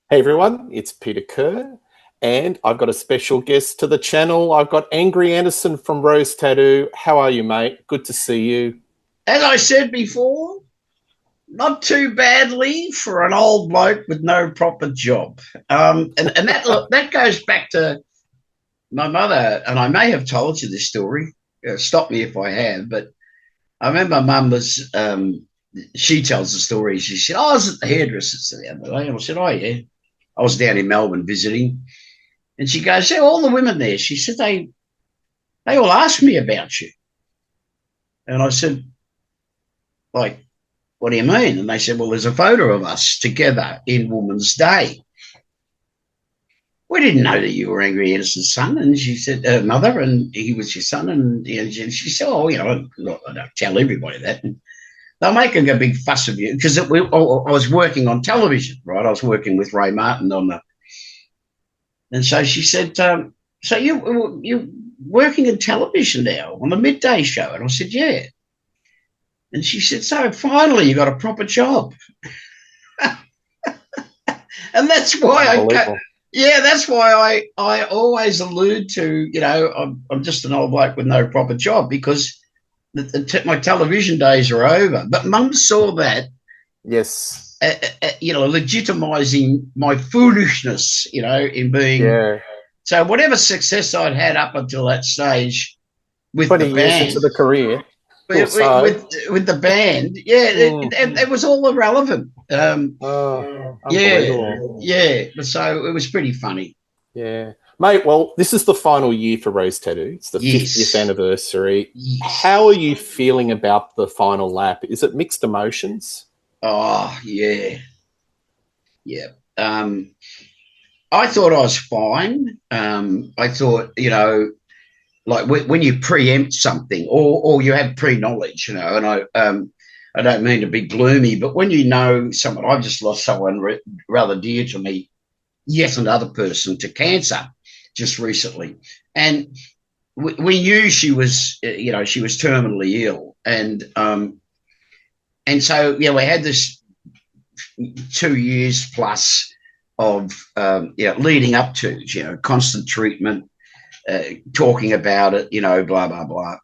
Hey everyone, it's Peter Kerr, and I've got a special guest to the channel. I've got Angry Anderson from Rose Tattoo. How are you, mate? Good to see you. As I said before, not too badly for an old bloke with no proper job. And that goes back to my mother, and I may have told you this story. Stop me if I have, but I remember Mum was. She tells the story. She said, "Oh, I was at the hairdresser's the other day," and I said, "Oh yeah." I was down in Melbourne visiting, and she goes, "Yeah, all the women there." She said, "They all asked me about you," and I said, "Like, what do you mean?" And they said, "Well, there's a photo of us together in Woman's Day." We didn't know that you were Angry Anderson's son. And she said, mother, and he was your son. And she said, "Oh, I don't tell everybody that." And they're making a big fuss of you because I was working on television, right? I was working with Ray Martin on the. And so she said, "So you're working in television now on the midday show?" And I said, "Yeah." And she said, "So finally you got a proper job." And that's why Unbelievable. that's why I always allude to, I'm just an old bloke with no proper job because my television days are over. But Mum saw that, Yes. legitimizing my foolishness, in being. Yeah. So whatever success I'd had up until that stage with the 20 years into band, the career or with, so. with the band, yeah, Mm. it was all irrelevant. Oh, Yeah, unbelievable. yeah. So it was pretty funny. Yeah. Mate, well, this is the final year for Rose Tattoo. It's the 50th Yes, anniversary. yes. How are you feeling about the final lap? Is it mixed emotions? Oh, yeah, yeah. Um, I thought I was fine. I thought, like when you preempt something or you have pre-knowledge, and I don't mean to be gloomy, but when you know someone, I've just lost someone rather dear to me, yet another person to cancer just recently, and we knew she was, she was terminally ill, and so we had this 2 years plus of leading up to constant treatment, talking about it, blah blah blah.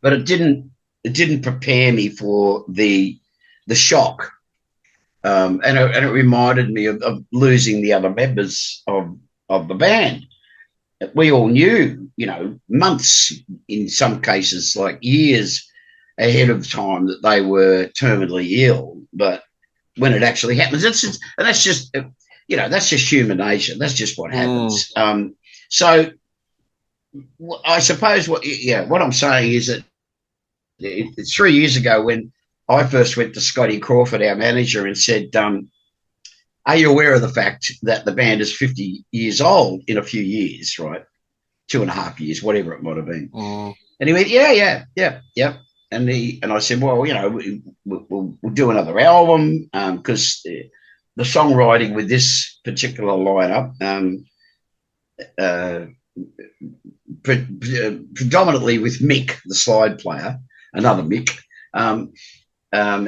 But it didn't prepare me for the shock, and it reminded me of losing the other members of the band. We all knew, months, in some cases, like years ahead of time, that they were terminally ill. But when it actually happens, and that's just human nature. That's just what Mm. happens. So I suppose what I'm saying is that it's 3 years ago when I first went to Scotty Crawford, our manager, and said, "Are you aware of the fact that the band is 50 years old in a few years, right? 2.5 years, whatever it might have been." Mm. And he went, "Yeah, yeah, yeah, yeah." And I said, "Well, we'll do another album because the songwriting with this particular lineup, uh, predominantly with Mick, the slide player, another Mick." And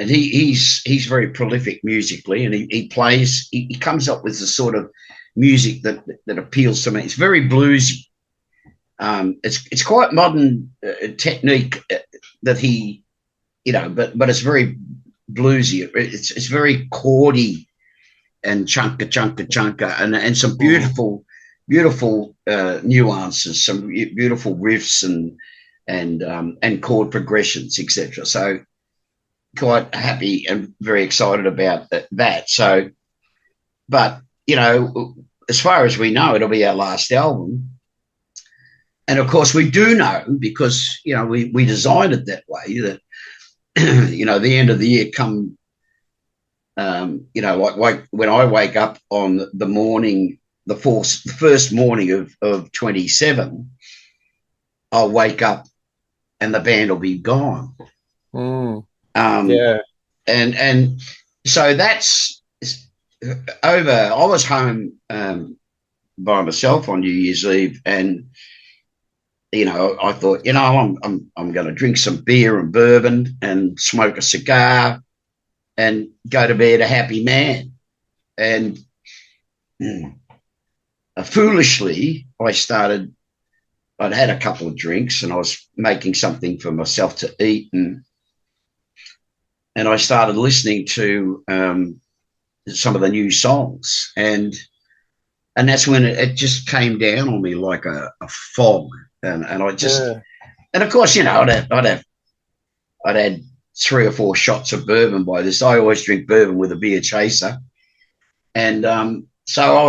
he's very prolific musically, and he plays. He comes up with the sort of music that appeals to me. It's very bluesy. It's quite modern technique that he, but it's very bluesy. It's very chordy and chunka chunka chunka, and some Mm. beautiful nuances, some beautiful riffs and chord progressions, etc. So quite happy and very excited about that. So, but as far as we know, it'll be our last album. And of course, we do know because we designed it that way that the end of the year come, like when I wake up on the morning, the first morning of 27, I'll wake up and the band will be gone. Mm. Um, Yeah. and so that's over. I was home by myself on New Year's Eve, and I thought, I'm going to drink some beer and bourbon and smoke a cigar and go to bed a happy man. And foolishly, I'd had a couple of drinks and I was making something for myself to eat, and I started listening to some of the new songs, and that's when it just came down on me like a fog, and I just, Yeah. and of course, I'd had 3 or 4 shots of bourbon by this. I always drink bourbon with a beer chaser, and so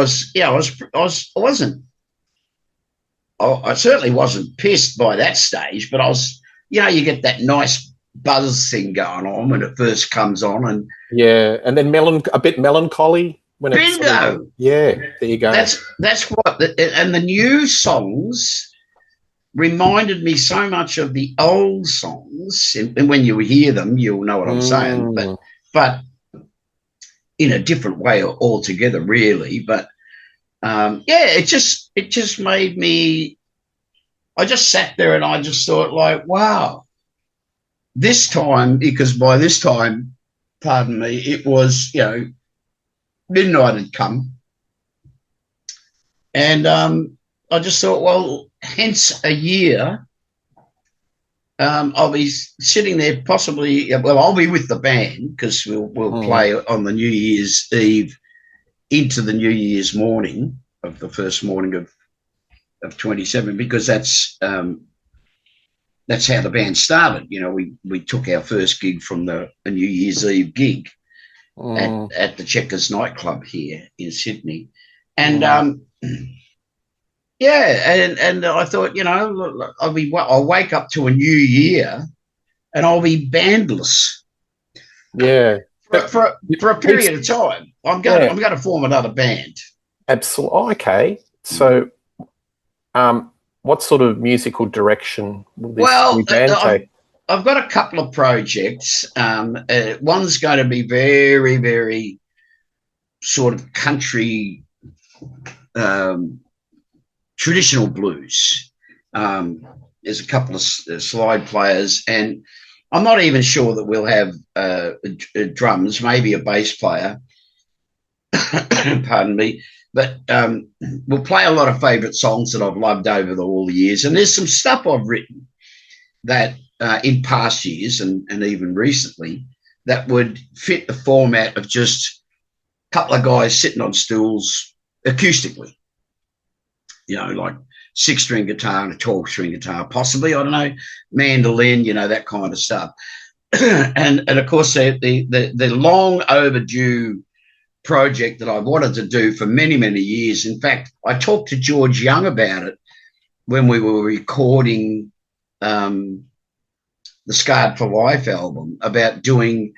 I certainly wasn't pissed by that stage, but I was, you get that nice buzz thing going on when it first comes on, and Yeah. And then a bit melancholy when it's sort of, bingo. yeah, there you go. That's what, and the new songs reminded me so much of the old songs, and when you hear them, you'll know what I'm saying, but in a different way altogether, really. But yeah, it just made me. I just sat there and I just thought, like, wow, this time, because by this time, pardon me, it was, midnight had come, and I just thought, well, hence a year. I'll be sitting there possibly. Well, I'll be with the band because we'll play on the New Year's Eve into the New Year's morning of the first morning of 27, because that's how the band started. We took our first gig from a New Year's Eve gig at the Checkers nightclub here in Sydney, and yeah, and I thought, I'll wake up to a new year and I'll be bandless. Yeah. For a period of time. I'm going to form another band. Absolutely. Oh, okay. So, what sort of musical direction will this new band take? I've got a couple of projects. One's going to be very, very sort of country, traditional blues. There's a couple of slide players, and I'm not even sure that we'll have drums, maybe a bass player. Pardon me. But we'll play a lot of favourite songs that I've loved over all the years. And there's some stuff I've written that in past years and even recently that would fit the format of just a couple of guys sitting on stools acoustically. Like 6-string guitar and a 12-string guitar, possibly, I don't know, mandolin, that kind of stuff. and of course, the long overdue project that I wanted to do for many, many years. In fact, I talked to George Young about it when we were recording the Scarred for Life album, about doing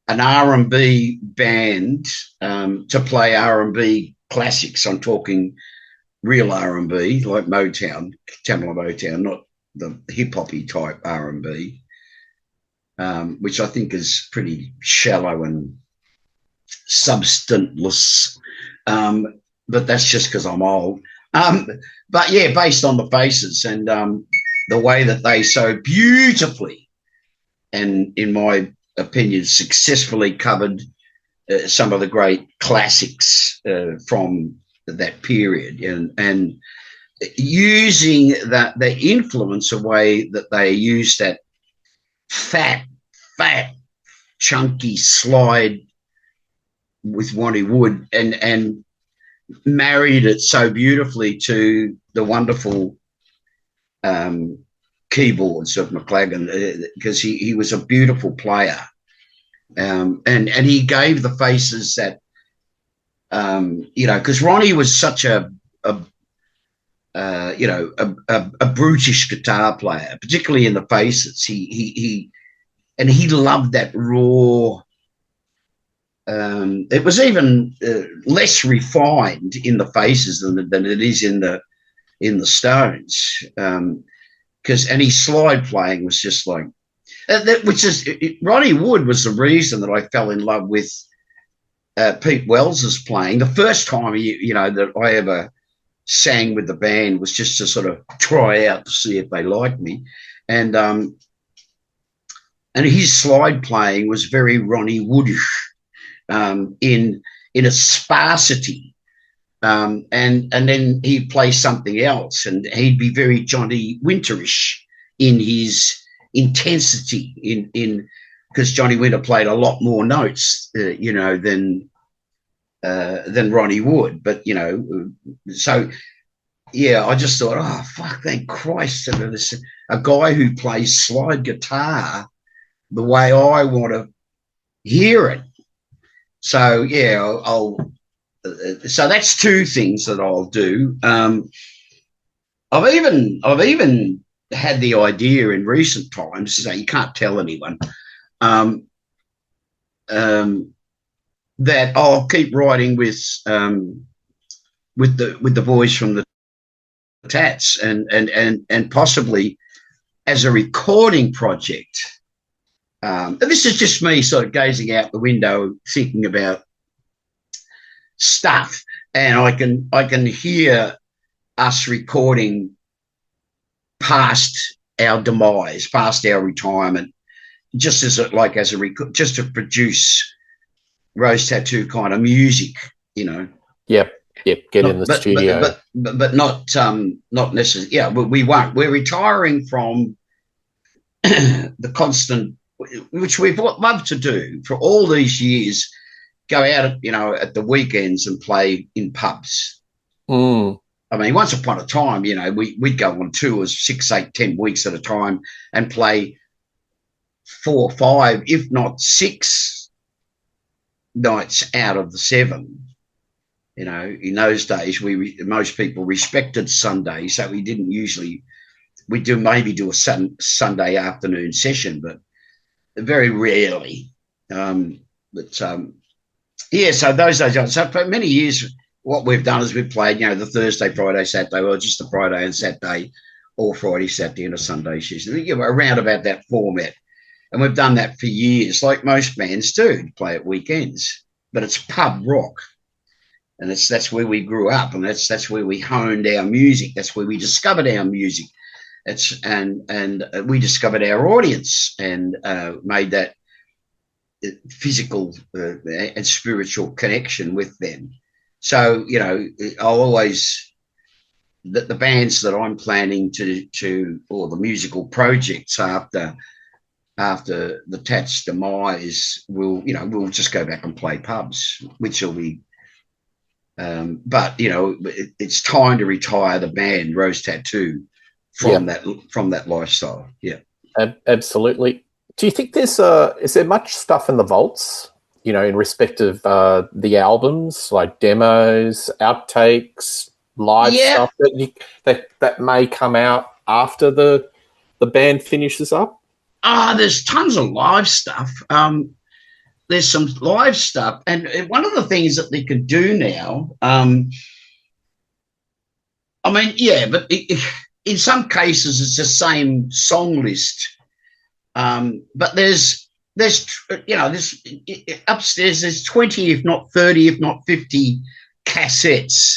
an R&B band to play R&B classics. I'm talking real R&B, like Motown, Tamla Motown, not the hip-hoppy type R&B, which I think is pretty shallow and substanceless. But that's just because I'm old. But yeah, based on the faces and the way that they so beautifully and, in my opinion, successfully covered some of the great classics from that period, and using the influence, a way that they used that fat, chunky slide with Ronnie Wood and married it so beautifully to the wonderful keyboards of McLagan, because he was a beautiful player, and he gave the faces that because Ronnie was such a brutish guitar player, particularly in the faces. He loved that raw. It was even less refined in the faces than it is in the Stones, and his slide playing was just like Ronnie Wood was the reason that I fell in love with Pete Wells's playing. The first time that I ever sang with the band was just to sort of try out to see if they liked me, and his slide playing was very Ronnie Woodish, in a sparsity And then he'd play something else, and he'd be very Johnny Winterish in his intensity in because Johnny Winter played a lot more notes, than Ronnie Wood. But so yeah, I just thought, oh fuck, thank Christ, a guy who plays slide guitar the way I want to hear it. So yeah, so that's two things that I'll do. I've even had the idea in recent times, so you can't tell anyone, um, um, that I'll keep writing with the boys from the Tats, and possibly as a recording project. And this is just me sort of gazing out the window, thinking about stuff, and I can hear us recording past our demise, past our retirement, just as just to produce Rose Tattoo kind of music, Yep. Get in Not, the studio. but not necessarily. Yeah, we won't. We're retiring from the constant, which we've loved to do for all these years. Go out, at the weekends and play in pubs. Mm. I mean, once upon a time, we'd go on tours 6, 8, 10 weeks at a time and play 4, 5, if not 6 nights out of the 7. In those days, most people respected Sunday, so we didn't usually. We maybe do a Sunday afternoon session, but very rarely. Yeah, so those days. So for many years, what we've done is we've played, the Thursday, Friday, Saturday, or just the Friday and Saturday, or Friday, Saturday, and a Sunday session. Around about that format, and we've done that for years, like most bands do, play at weekends. But it's pub rock. And that's where we grew up, and that's where we honed our music. That's where we discovered our music. And we discovered our audience and made that physical and spiritual connection with them. So I'll always the bands that I'm planning to or the musical projects after the Tats demise we'll just go back and play pubs, which will be. But it's time to retire the band Rose Tattoo from that lifestyle. Yeah, Absolutely. Do you think is there much stuff in the vaults? In respect of the albums, like demos, outtakes, live yeah. stuff that may come out after the band finishes up? There's tons of live stuff. There's some live stuff, and one of the things that they can do now, I mean, yeah, but in some cases it's the same song list, but there's upstairs there's 20, if not 30, if not 50 cassettes.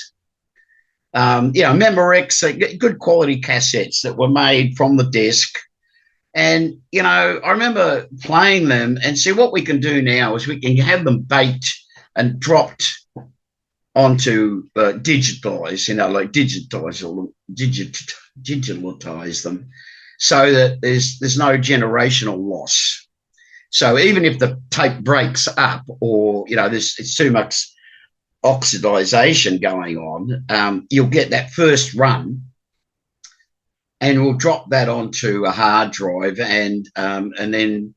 Memorex, good quality cassettes that were made from the desk. And, I remember playing them, and see what we can do now is we can have them baked and dropped onto digitize, like digitalize them, so that there's no generational loss. So even if the tape breaks up, or, it's too much oxidization going on, you'll get that first run, and we'll drop that onto a hard drive, and then,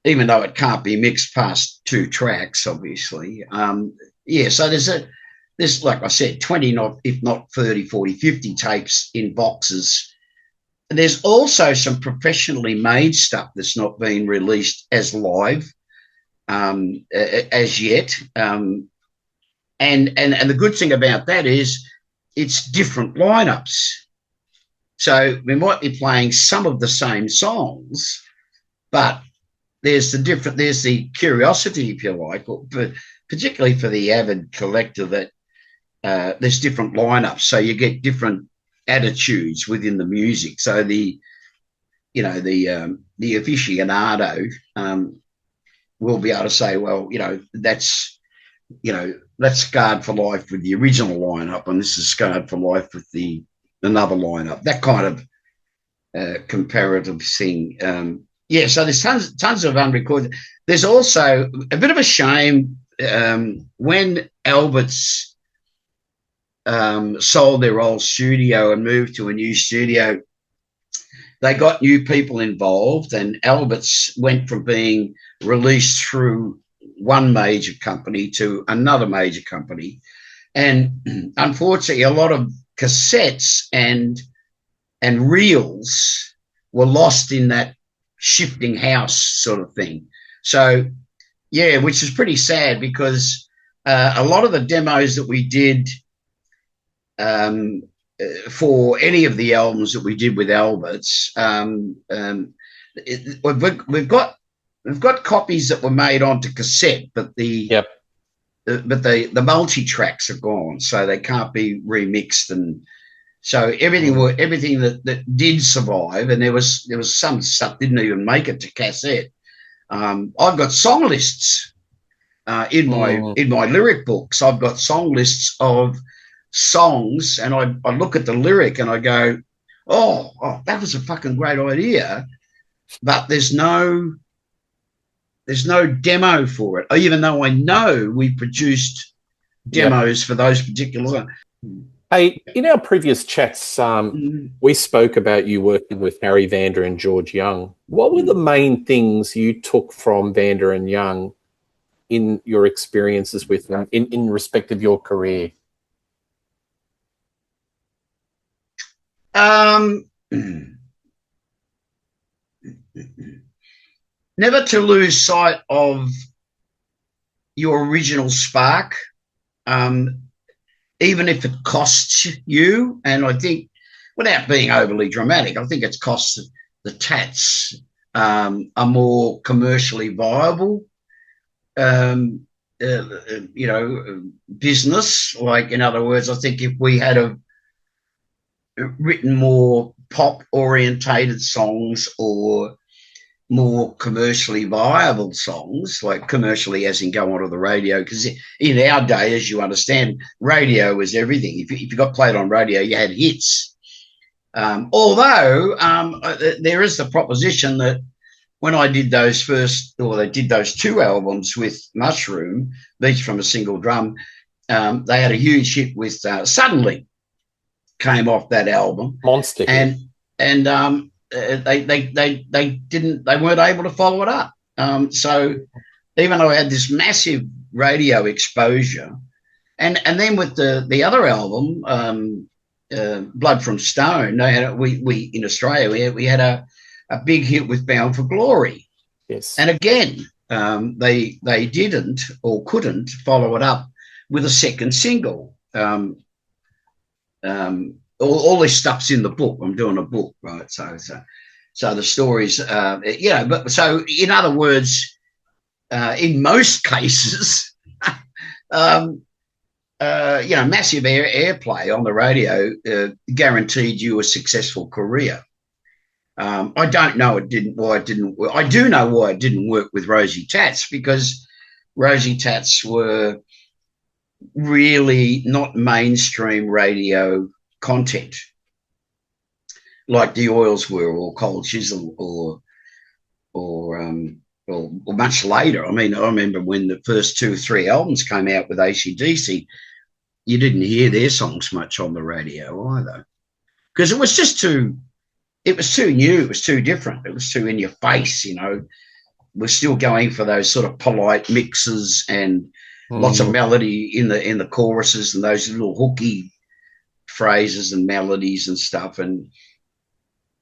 even though it can't be mixed past 2 tracks, obviously, so there's like I said, 20, if not 30, 40, 50 tapes in boxes. And there's also some professionally made stuff that's not been released as live as yet. And the good thing about that is it's different lineups. So we might be playing some of the same songs, but there's the curiosity, if you like, but particularly for the avid collector, that there's different lineups. So you get different attitudes within the music. So the aficionado will be able to say, well, that's that's Scarred for Life with the original lineup, and this is Scarred for Life with the another lineup. That kind of comparative thing. Yeah, so there's tons of unrecorded. There's also a bit of a shame when Albert's sold their old studio and moved to a new studio. They got new people involved, and Albert's went from being released through one major company to another major company. And unfortunately, a lot of cassettes and reels were lost in that shifting house sort of thing. So, yeah, which is pretty sad because a lot of the demos that we did um, for any of the albums that we did with Alberts, we've got copies that were made onto cassette, but Yep. the multi tracks are gone, so they can't be remixed, and so everything that did survive, and there was some stuff didn't even make it to cassette. I've got song lists in my lyric books. I've got song lists of songs, and I look at the lyric and I go, oh, that was a fucking great idea, but there's no demo for it, even though I know we produced demos for those particular. Hey, in our previous chats, we spoke about you working with Harry Vander and George Young. What were the main things you took from Vander and Young in your experiences with them in respect of your career? Never to lose sight of your original spark, even if it costs you. And I think, without being overly dramatic, I think it's cost the Tats a more commercially viable, business. Like, in other words, I think if we had written more pop orientated songs or more commercially viable songs, like commercially as in go onto the radio, because in our day, as you understand, radio was everything. If you got played on radio, you had hits. Although there is the proposition that when I did they did those two albums with Mushroom, each from a single drum, they had a huge hit with Suddenly came off that album. Monster. And they weren't able to follow it up. So even though I had this massive radio exposure, and then with the other album, Blood from Stone, we in Australia we had a big hit with Bound for Glory. Yes. And again, they didn't or couldn't follow it up with a second single. All this stuff's in the book. I'm doing a book, right? So the stories, but so in other words, in most cases, massive airplay on the radio guaranteed you a successful career. I don't know why it didn't work. I do know why it didn't work with Rosie Tats, because Rosie Tats were really not mainstream radio content like the Oils were, or Cold Chisel, or much later. I mean, I remember when the first 2 or 3 albums came out with AC/DC, you didn't hear their songs much on the radio either, because it was too new, it was too different, it was too in your face. We're still going for those sort of polite mixes and lots of melody in the choruses and those little hooky phrases and melodies and stuff, and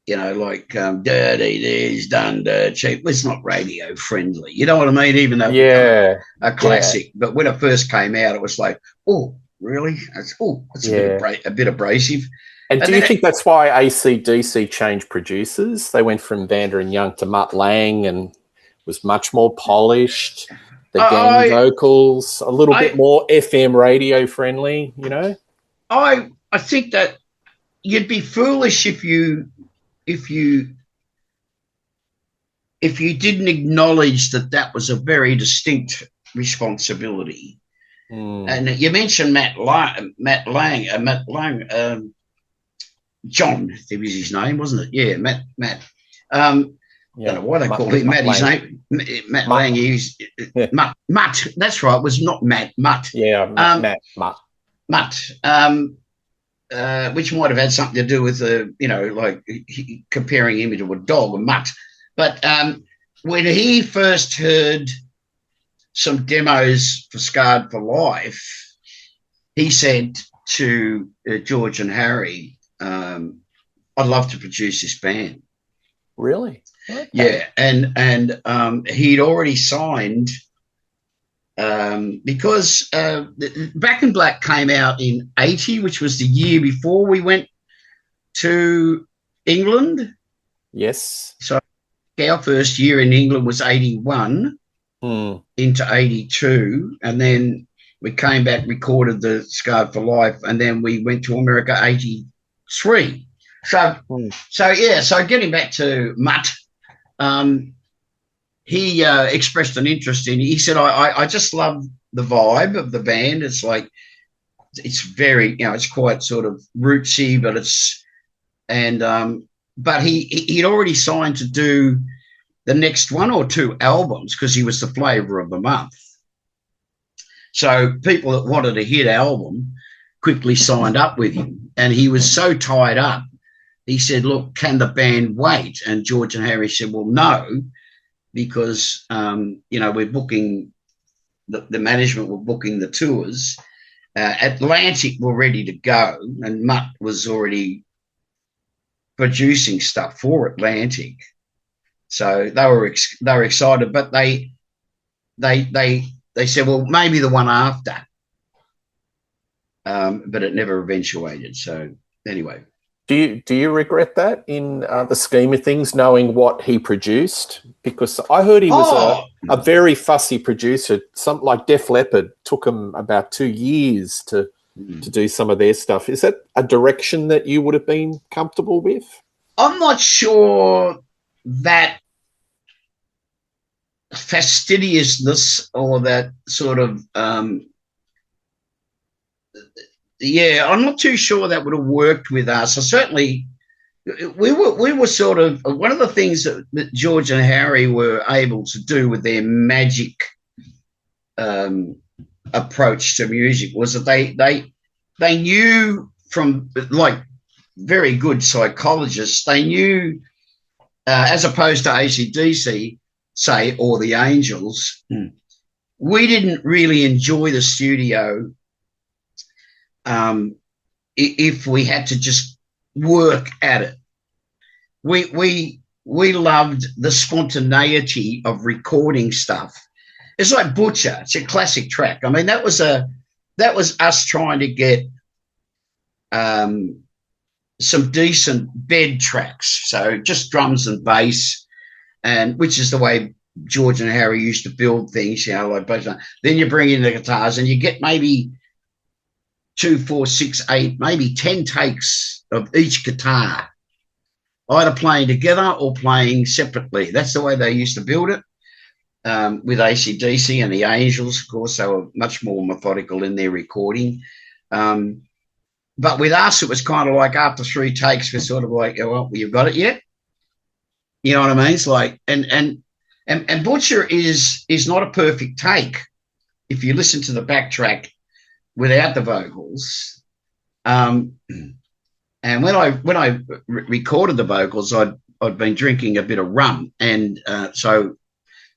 like dirty this done dirt cheap. It's not radio friendly, you know what I mean? Even though a classic, but when it first came out, it was like, oh, really? That's a bit abrasive. And do you think that's why AC/DC changed producers? They went from Vander and Young to Mutt Lange and was much more polished. The gang vocals, a little bit more FM radio friendly, I think that you'd be foolish if you didn't acknowledge that was a very distinct responsibility. And you mentioned Matt Lang, John, that was his name, wasn't it? Yeah, Matt. Don't know why they call him Matt. His name, Matt Lang. He's Mutt. That's right. It was not Matt. Mutt. Yeah, Mutt. Mutt. Which might have had something to do with like comparing him to a dog, a mutt. But when he first heard some demos for Scarred for Life, he said to George and Harry, "I'd love to produce this band." Really? Okay. Yeah, and he'd already signed because Back in Black came out in '80, which was the year before we went to England. Yes. So our first year in England was '81 into '82, and then we came back, recorded the Scarred for Life, and then we went to America '83. So getting back to Mutt, he expressed an interest in. He said, "I just love the vibe of the band. It's like it's very, it's quite sort of rootsy, but but he'd already signed to do the next one or two albums because he was the flavour of the month. So people that wanted a hit album quickly signed up with him, and he was so tied up. He said, "Look, can the band wait?" And George and Harry said, "Well, no, because we're booking the management were booking the tours. Atlantic were ready to go, and Mutt was already producing stuff for Atlantic, so they were excited. But they said, well, maybe the one after, but it never eventuated. So anyway." Do you regret that in the scheme of things, knowing what he produced? Because I heard he was a very fussy producer. Something like Def Leppard took him about 2 years to do some of their stuff. Is that a direction that you would have been comfortable with? I'm not sure that fastidiousness or that sort of I'm not too sure that would have worked with us. So certainly we were sort of one of the things that George and Harry were able to do with their magic approach to music was that they knew, from like very good psychologists, they knew as opposed to AC/DC, say, or the Angels, we didn't really enjoy the studio if we had to just work at it. We loved the spontaneity of recording stuff. It's like Butcher. It's a classic track. I mean, that was us trying to get some decent bed tracks. So just drums and bass, and which is the way George and Harry used to build things, like bass. Then you bring in the guitars and you get maybe 2, 4, 6, 8, maybe 10 takes of each guitar, either playing together or playing separately. That's the way they used to build it. With AC/DC and the Angels, of course, they were much more methodical in their recording. But with us, it was kind of like after 3 takes, we're sort of like, well, you've got it yet? You know what I mean? It's like, and Butcher is not a perfect take. If you listen to the backtrack without the vocals, and when I recorded the vocals, I'd been drinking a bit of rum, and so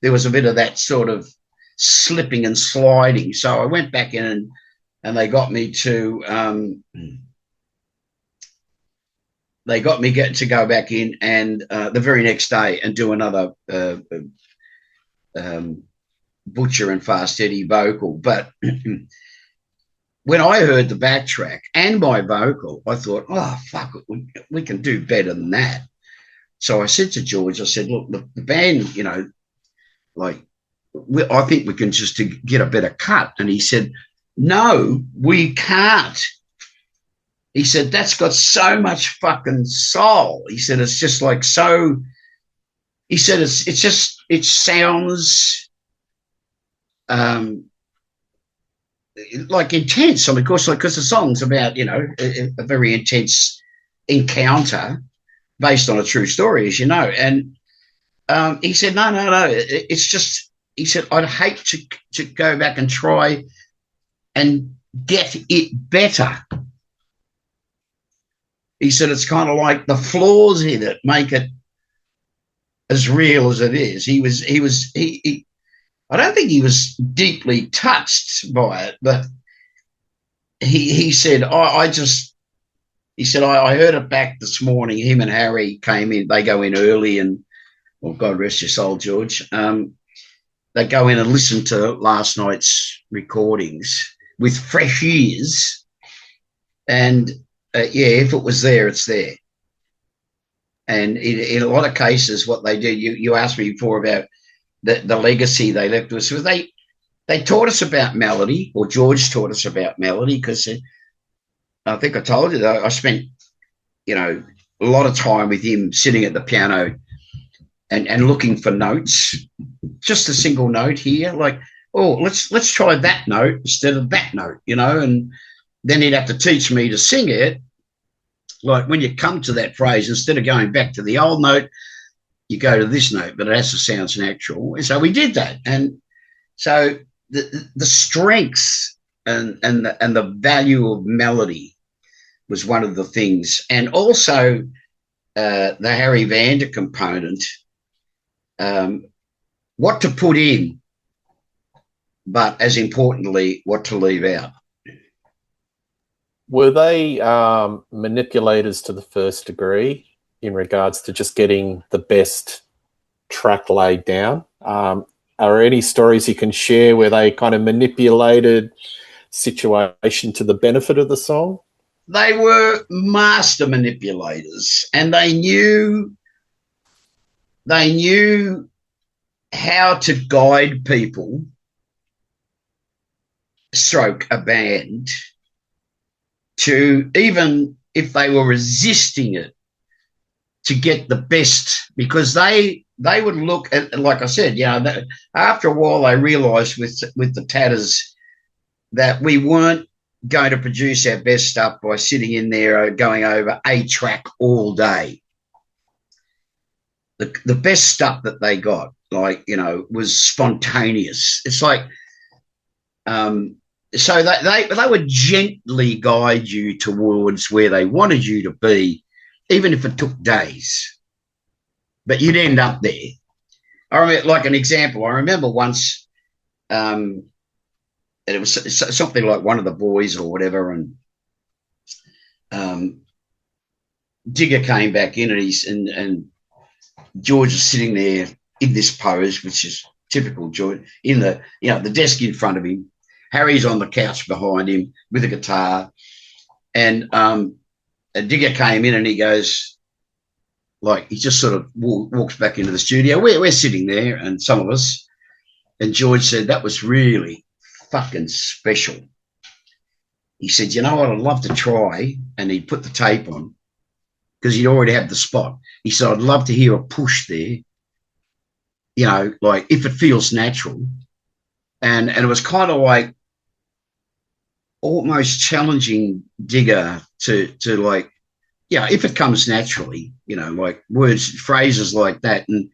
there was a bit of that sort of slipping and sliding. So I went back in and they got me to go back in and the very next day and do another Butcher and Fast Eddie vocal. But when I heard the backtrack and my vocal, I thought, oh, fuck it, we can do better than that. So I said to George, I said, look, the band, I think we can just get a better cut. And he said, no, we can't. He said, that's got so much fucking soul. He said, it's just like so. He said, it sounds like intense. I mean, of course, because the song's about, a very intense encounter based on a true story, as you know. And he said, no. It's just, he said, I'd hate to go back and try and get it better. He said, it's kind of like the flaws in it make it as real as it is. I don't think he was deeply touched by it, but he said, he said, I heard it back this morning. Him and Harry came in. They go in early and, well, God rest your soul, George. They go in and listen to last night's recordings with fresh ears. And, if it was there, it's there. And in a lot of cases, what they do, you asked me before about the legacy they left us. So they taught us about melody, or George taught us about melody, because I think I told you that I spent, a lot of time with him sitting at the piano and looking for notes, just a single note here, like, oh, let's try that note instead of that note, and then he'd have to teach me to sing it. Like when you come to that phrase, instead of going back to the old note, you go to this note, but it has to sound natural. And so we did that. And so the strengths and the value of melody was one of the things. And also the Harry Vander component, what to put in, but as importantly, what to leave out. Were they manipulators to the first degree in regards to just getting the best track laid down? Are there any stories you can share where they kind of manipulated situation to the benefit of the song? They were master manipulators, and they knew how to guide people, stroke a band, to, even if they were resisting it, to get the best, because they would look at, like I said, after a while they realised with the Tatters that we weren't going to produce our best stuff by sitting in there going over a track all day. The best stuff that they got, was spontaneous. It's like, so they would gently guide you towards where they wanted you to be, even if it took days. But you'd end up there. I remember, like an example, I remember once, and it was something like One of the Boys or whatever, and Digger came back in, and George is sitting there in this pose, which is typical George, in the desk in front of him. Harry's on the couch behind him with a guitar, and Digger came in and he goes, like, he just sort of walks back into the studio. We're sitting there, and some of us, and George said, that was really fucking special. He said, you know what, I'd love to try, and he'd put the tape on because he'd already had the spot. He said, I'd love to hear a push there, like if it feels natural. And it was kind of like almost challenging Digger to like, if it comes naturally, like words, phrases like that. And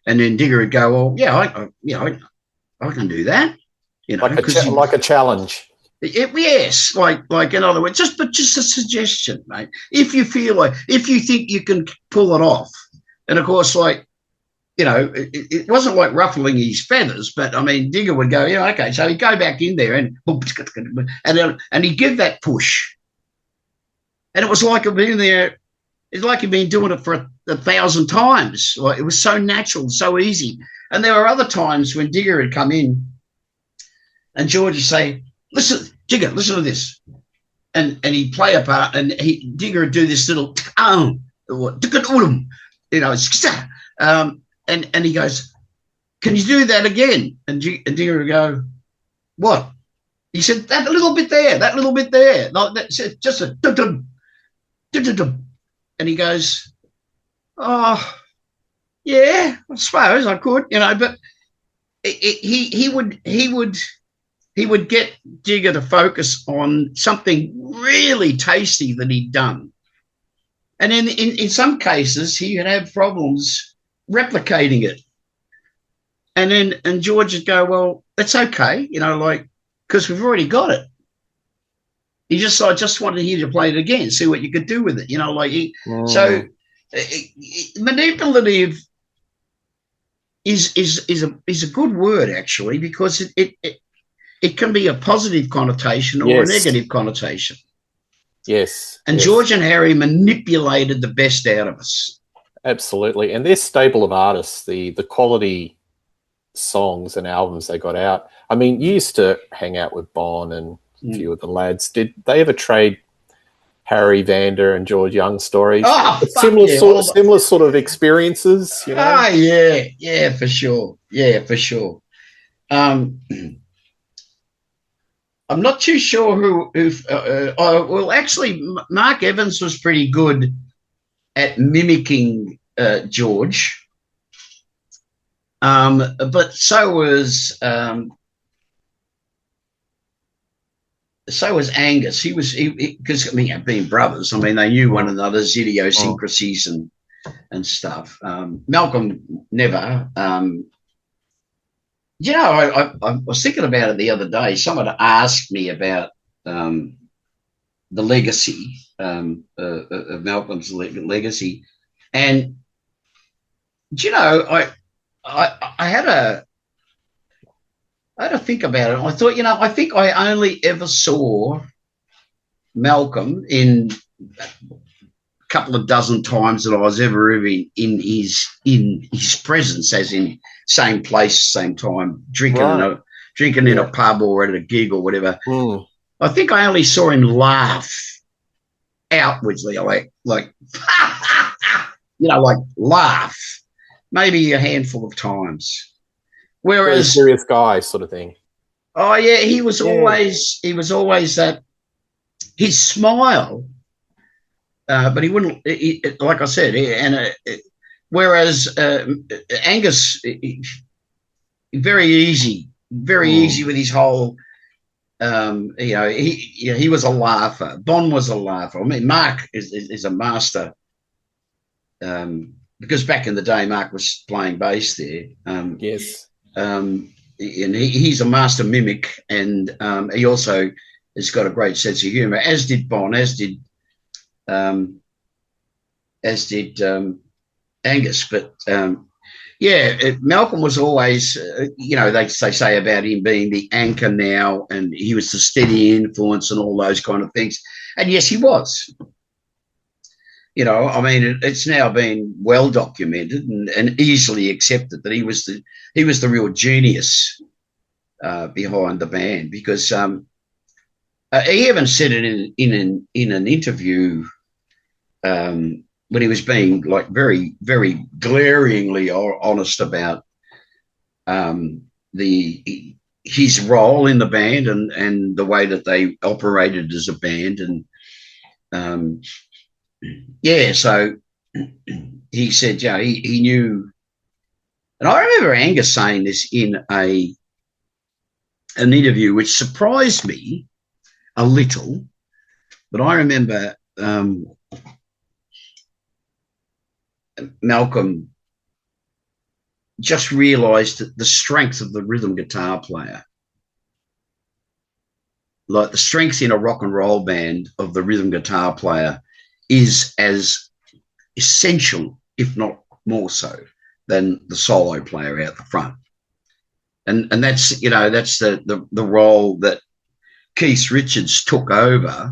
then Digger would go, well, I can do that. Like a challenge. Yes, like in other words, just a suggestion, mate. If you think you can pull it off. And of course, like, it wasn't like ruffling his feathers, but I mean, Digger would go, okay. So he'd go back in there and he'd give that push. And it was like he'd been there. It's like he'd been doing it for 1,000 times. Like, it was so natural, so easy. And there were other times when Digger had come in and George would say, listen, Digger, listen to this. And he'd play a part, and Digger would do this little, and he goes, can you do that again? And Digger would go, what? He said, that little bit there. Like that, just a dum-dum, dum-dum-dum. And he goes, oh, yeah, I suppose I could, but he would he would get Jigger to focus on something really tasty that he'd done. And in some cases, he would have problems replicating it. And George would go, well, that's okay, like, because we've already got it. I just wanted you to play it again, see what you could do with it, So manipulative is a good word, actually, because it can be a positive connotation or a negative connotation. Yes. And George and Harry manipulated the best out of us. Absolutely. And their stable of artists, the quality songs and albums they got out. I mean, you used to hang out with Bon and a few of the lads. Did they ever trade Harry Vander and George Young stories? Oh, similar sort of experiences, Oh, yeah, for sure. Yeah, for sure. I'm not too sure who well, actually, Mark Evans was pretty good at mimicking George. But so was Angus. He was because being brothers, they knew one another's idiosyncrasies and stuff. Malcolm never. I was thinking about it the other day. Someone asked me about the legacy of Malcolm's legacy, and I had to think about it. I thought, I think I only ever saw Malcolm in a couple of dozen times that I was ever in his presence, as in same place, same time, drinking in a pub or at a gig or whatever. I think I only saw him laugh outwardly, like like laugh, maybe a handful of times. Whereas serious guy sort of thing. Oh yeah, he was always that. His smile, but he wouldn't. Like I said, whereas Angus, very easy with his whole. He was a laugher. Bon was a laugher. Mark is a master. Because back in the day, Mark was playing bass there. Yes. And he's a master mimic, and he also has got a great sense of humour, as did Bon, as did Angus. But Malcolm was always, they say about him being the anchor now, and he was the steady influence and all those kind of things. And yes, he was. It's now been well documented and easily accepted that he was the real genius behind the band, because he even said it in an interview when he was being very, very glaringly honest about his role in the band and the way that they operated as a band. And so he said, he knew. And I remember Angus saying this in an interview, which surprised me a little. But I remember Malcolm just realised the strength of the rhythm guitar player. Like the strength in a rock and roll band of the rhythm guitar player is as essential, if not more so, than the solo player out the front. And that's the role that Keith Richards took over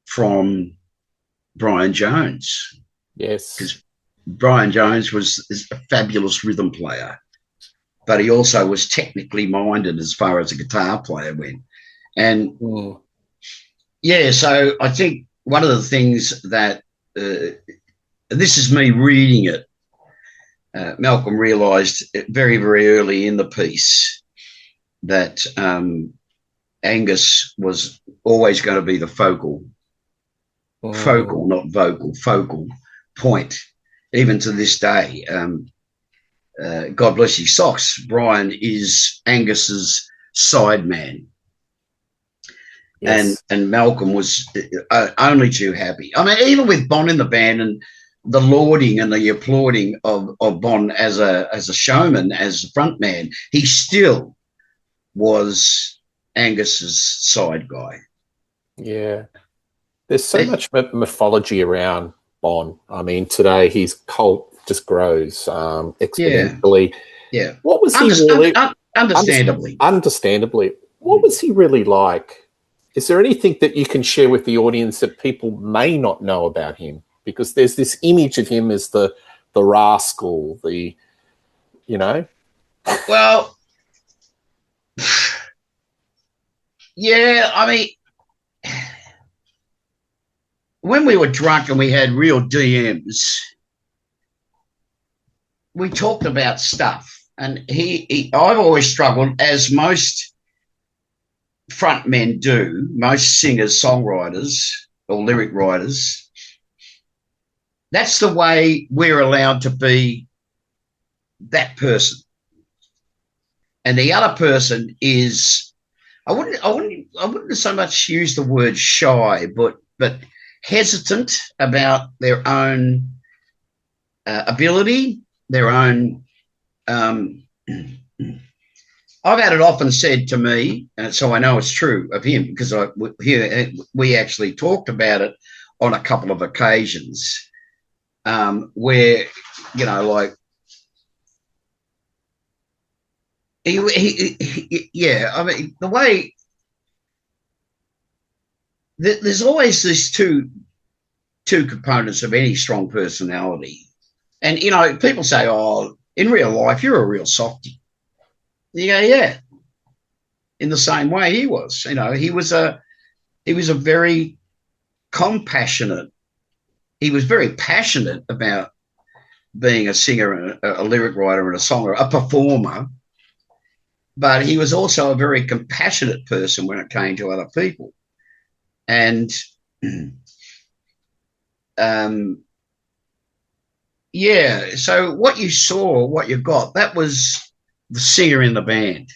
from Brian Jones. Yes. Because Brian Jones is a fabulous rhythm player, but he also was technically minded as far as a guitar player went. And so I think one of the things that this is me reading it, Malcolm realised very, very early in the piece that Angus was always going to be the focal, not vocal, focal point, even to this day. God bless his socks, Brian is Angus's side man. Yes. And Malcolm was only too happy. I mean, even with Bon in the band and the lauding and the applauding of Bon as a showman, as a front man, he still was Angus's side guy. Yeah. There's so much mythology around Bon. I mean, today his cult just grows Yeah, exponentially. yeah. What was he really? Understandably. Understandably, what was he really like? Is there anything that you can share with the audience that people may not know about him? Because there's this image of him as the rascal, you know. Well, yeah. I mean, when we were drunk and we had real DMs, we talked about stuff. And I've always struggled, as most front men do, most singers, songwriters, or lyric writers. That's the way we're allowed to be that person. And the other person is, I wouldn't so much use the word shy, but hesitant about their own ability, their own. I've had it often said to me, so I know it's true of him, because we actually talked about it on a couple of occasions, where, you know, like, yeah, I mean, the way there's always these two components of any strong personality. And, you know, people say, oh, in real life, you're a real softie. You go, yeah. In the same way he was, you know, he was a very compassionate. He was very passionate about being a singer, a lyric writer, and a songer, a performer. But he was also a very compassionate person when it came to other people. And yeah, so what you saw, what you got, that was the singer in the band,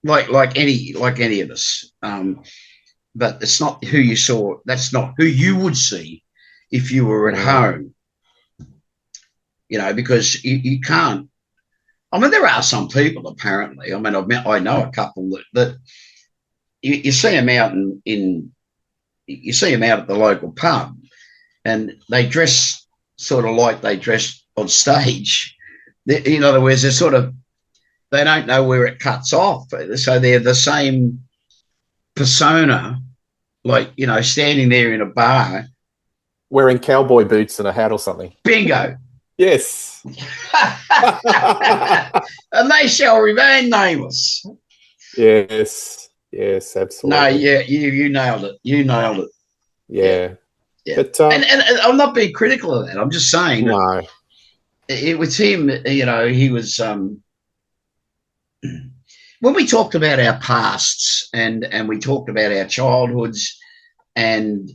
like any of us. But it's not who you saw. That's not who you would see if you were at home. You know, because you can't. I mean, there are some people, apparently. I mean, I know a couple that you see them out you see them out at the local pub, and they dress sort of like they dress on stage. In other words, they don't know where it cuts off. So they're the same persona, like, you know, standing there in a bar. Wearing cowboy boots and a hat or something. Bingo. Yes. And they shall remain nameless. Yes. Yes, absolutely. No, yeah, you nailed it. You nailed it. Yeah. Yeah. But and I'm not being critical of that. I'm just saying no. It was him, you know, he was when we talked about our pasts and we talked about our childhoods, and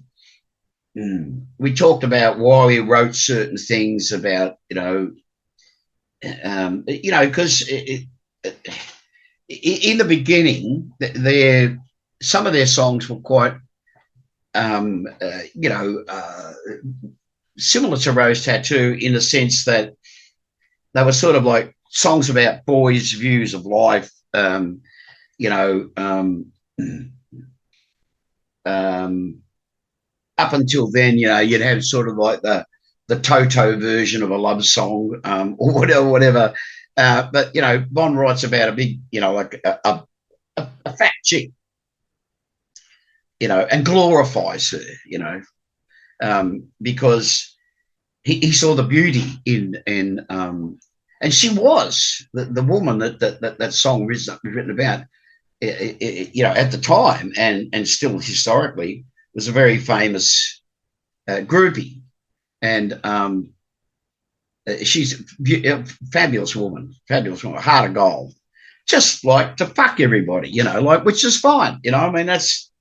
we talked about why we wrote certain things about, you know, because in the beginning, some of their songs were quite, similar to Rose Tattoo, in the sense that they were sort of like songs about boys' views of life. Up until then, you know, you'd have sort of like the Toto version of a love song, or whatever. But, you know, Bon writes about a big, you know, like a fat chick, you know, and glorifies her, you know, because he saw the beauty in and she was the woman that song was written about, you know, at the time, and still historically was a very famous groupie, and she's a fabulous woman, heart of gold, just like to fuck everybody, you know, like, which is fine, you know. I mean, that's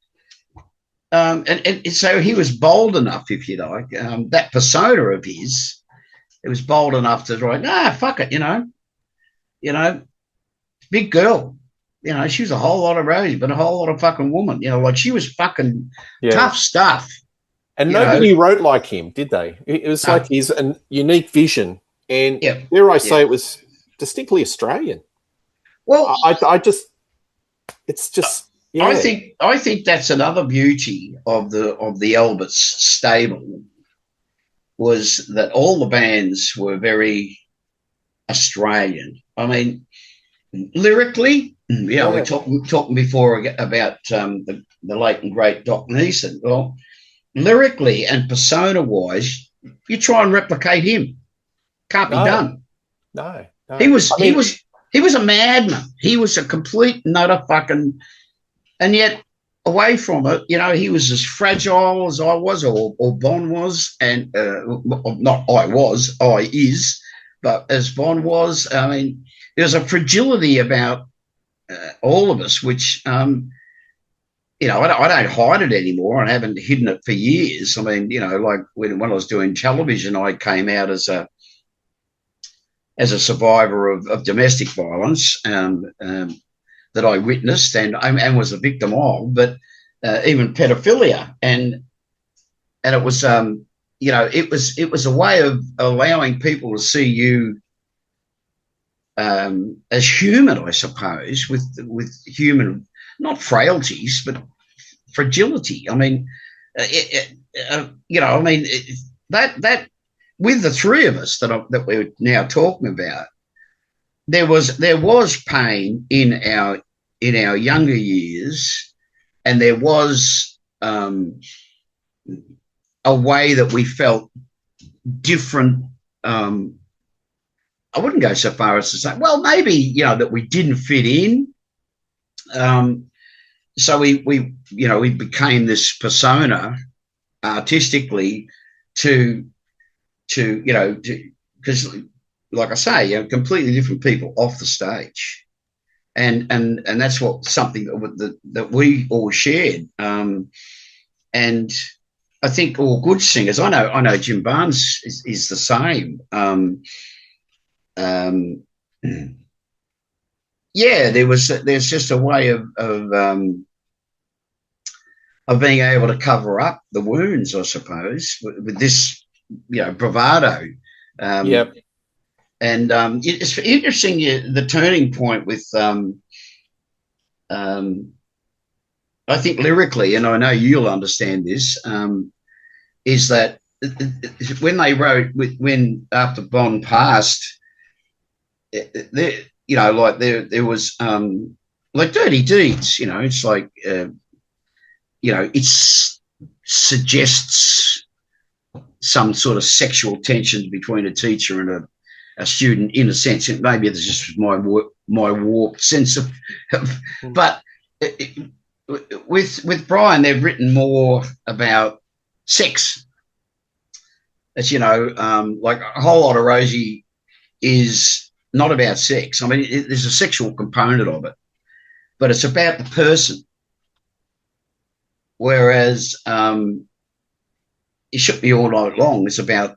and so he was bold enough, if you like, that persona of his, it was bold enough to write, nah, fuck it, you know, big girl, you know, she was a whole lot of Rosie, but a whole lot of fucking woman. You know, like she was fucking tough stuff. And You nobody know, wrote like him, did they? It was like he's a unique vision. And yeah, dare I yeah. say it was distinctly Australian. Well, I just, it's just, yeah. I think that's another beauty of the Alberts stable was that all the bands were very Australian. I mean, lyrically, you know, Yeah. we're talking before about the late and great Doc Neeson. Well, lyrically and persona wise, you try and replicate him. Can't be No, done. no, He no. was I he mean, was he was a madman. He was a complete nutter fucking, and yet away from it, you know, he was as fragile as I was, or Bon was, and not I was, I is, but as Bon was. I mean, there's a fragility about all of us, which you know, I don't hide it anymore. I haven't hidden it for years. I mean, you know, like when I was doing television, I came out as a survivor of domestic violence that I witnessed and was a victim of, but even pedophilia, and it was you know, it was a way of allowing people to see you as human, I suppose, with human, not frailties but fragility. I mean, you know, I mean that with the three of us that we're now talking about, there was pain in our younger years, and there was a way that we felt different. I wouldn't go so far as to say, well, maybe, you know, that we didn't fit in. So we you know, we became this persona artistically to you know, because like I say, you know, completely different people off the stage, and that's what something that we all shared. And I think all good singers. I know Jim Barnes is the same. Um, yeah, there's just a way of being able to cover up the wounds, I suppose, with this, you know, bravado. Um, yep. and it's interesting, the turning point with I think lyrically, and I know you'll understand this, is that when they wrote, when after Bond passed, there, you know, like there was like Dirty Deeds. You know, it's like you know, it suggests some sort of sexual tension between a teacher and a student, in a sense. And maybe it's just my warped sense of but with Brian, they've written more about sex. As you know, like a whole lot of Rosie is not about sex. I mean, there's a sexual component of it, but it's about the person. Whereas it should be all night long. It's about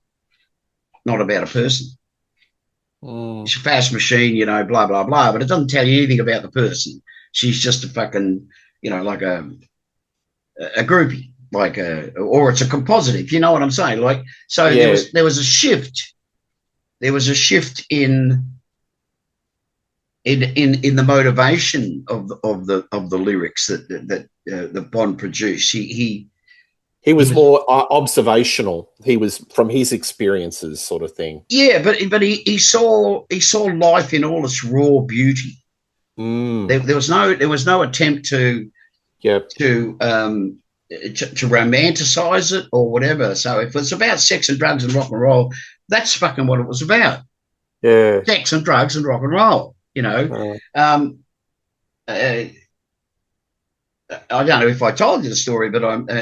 not about a person. It's a fast machine, you know, blah blah blah. But it doesn't tell you anything about the person. She's just a fucking, you know, like a groupie, like or it's a compositive. You know what I'm saying? Like, so Yeah. there was a shift. There was a shift in the motivation of the lyrics that Bond produced. He was more observational. He was from his experiences, sort of thing. Yeah, but he saw life in all its raw beauty. There was no attempt to romanticize it or whatever. So if it's about sex and drugs and rock and roll, that's fucking what it was about. Yeah, sex and drugs and rock and roll. You know, I don't know if I told you the story, but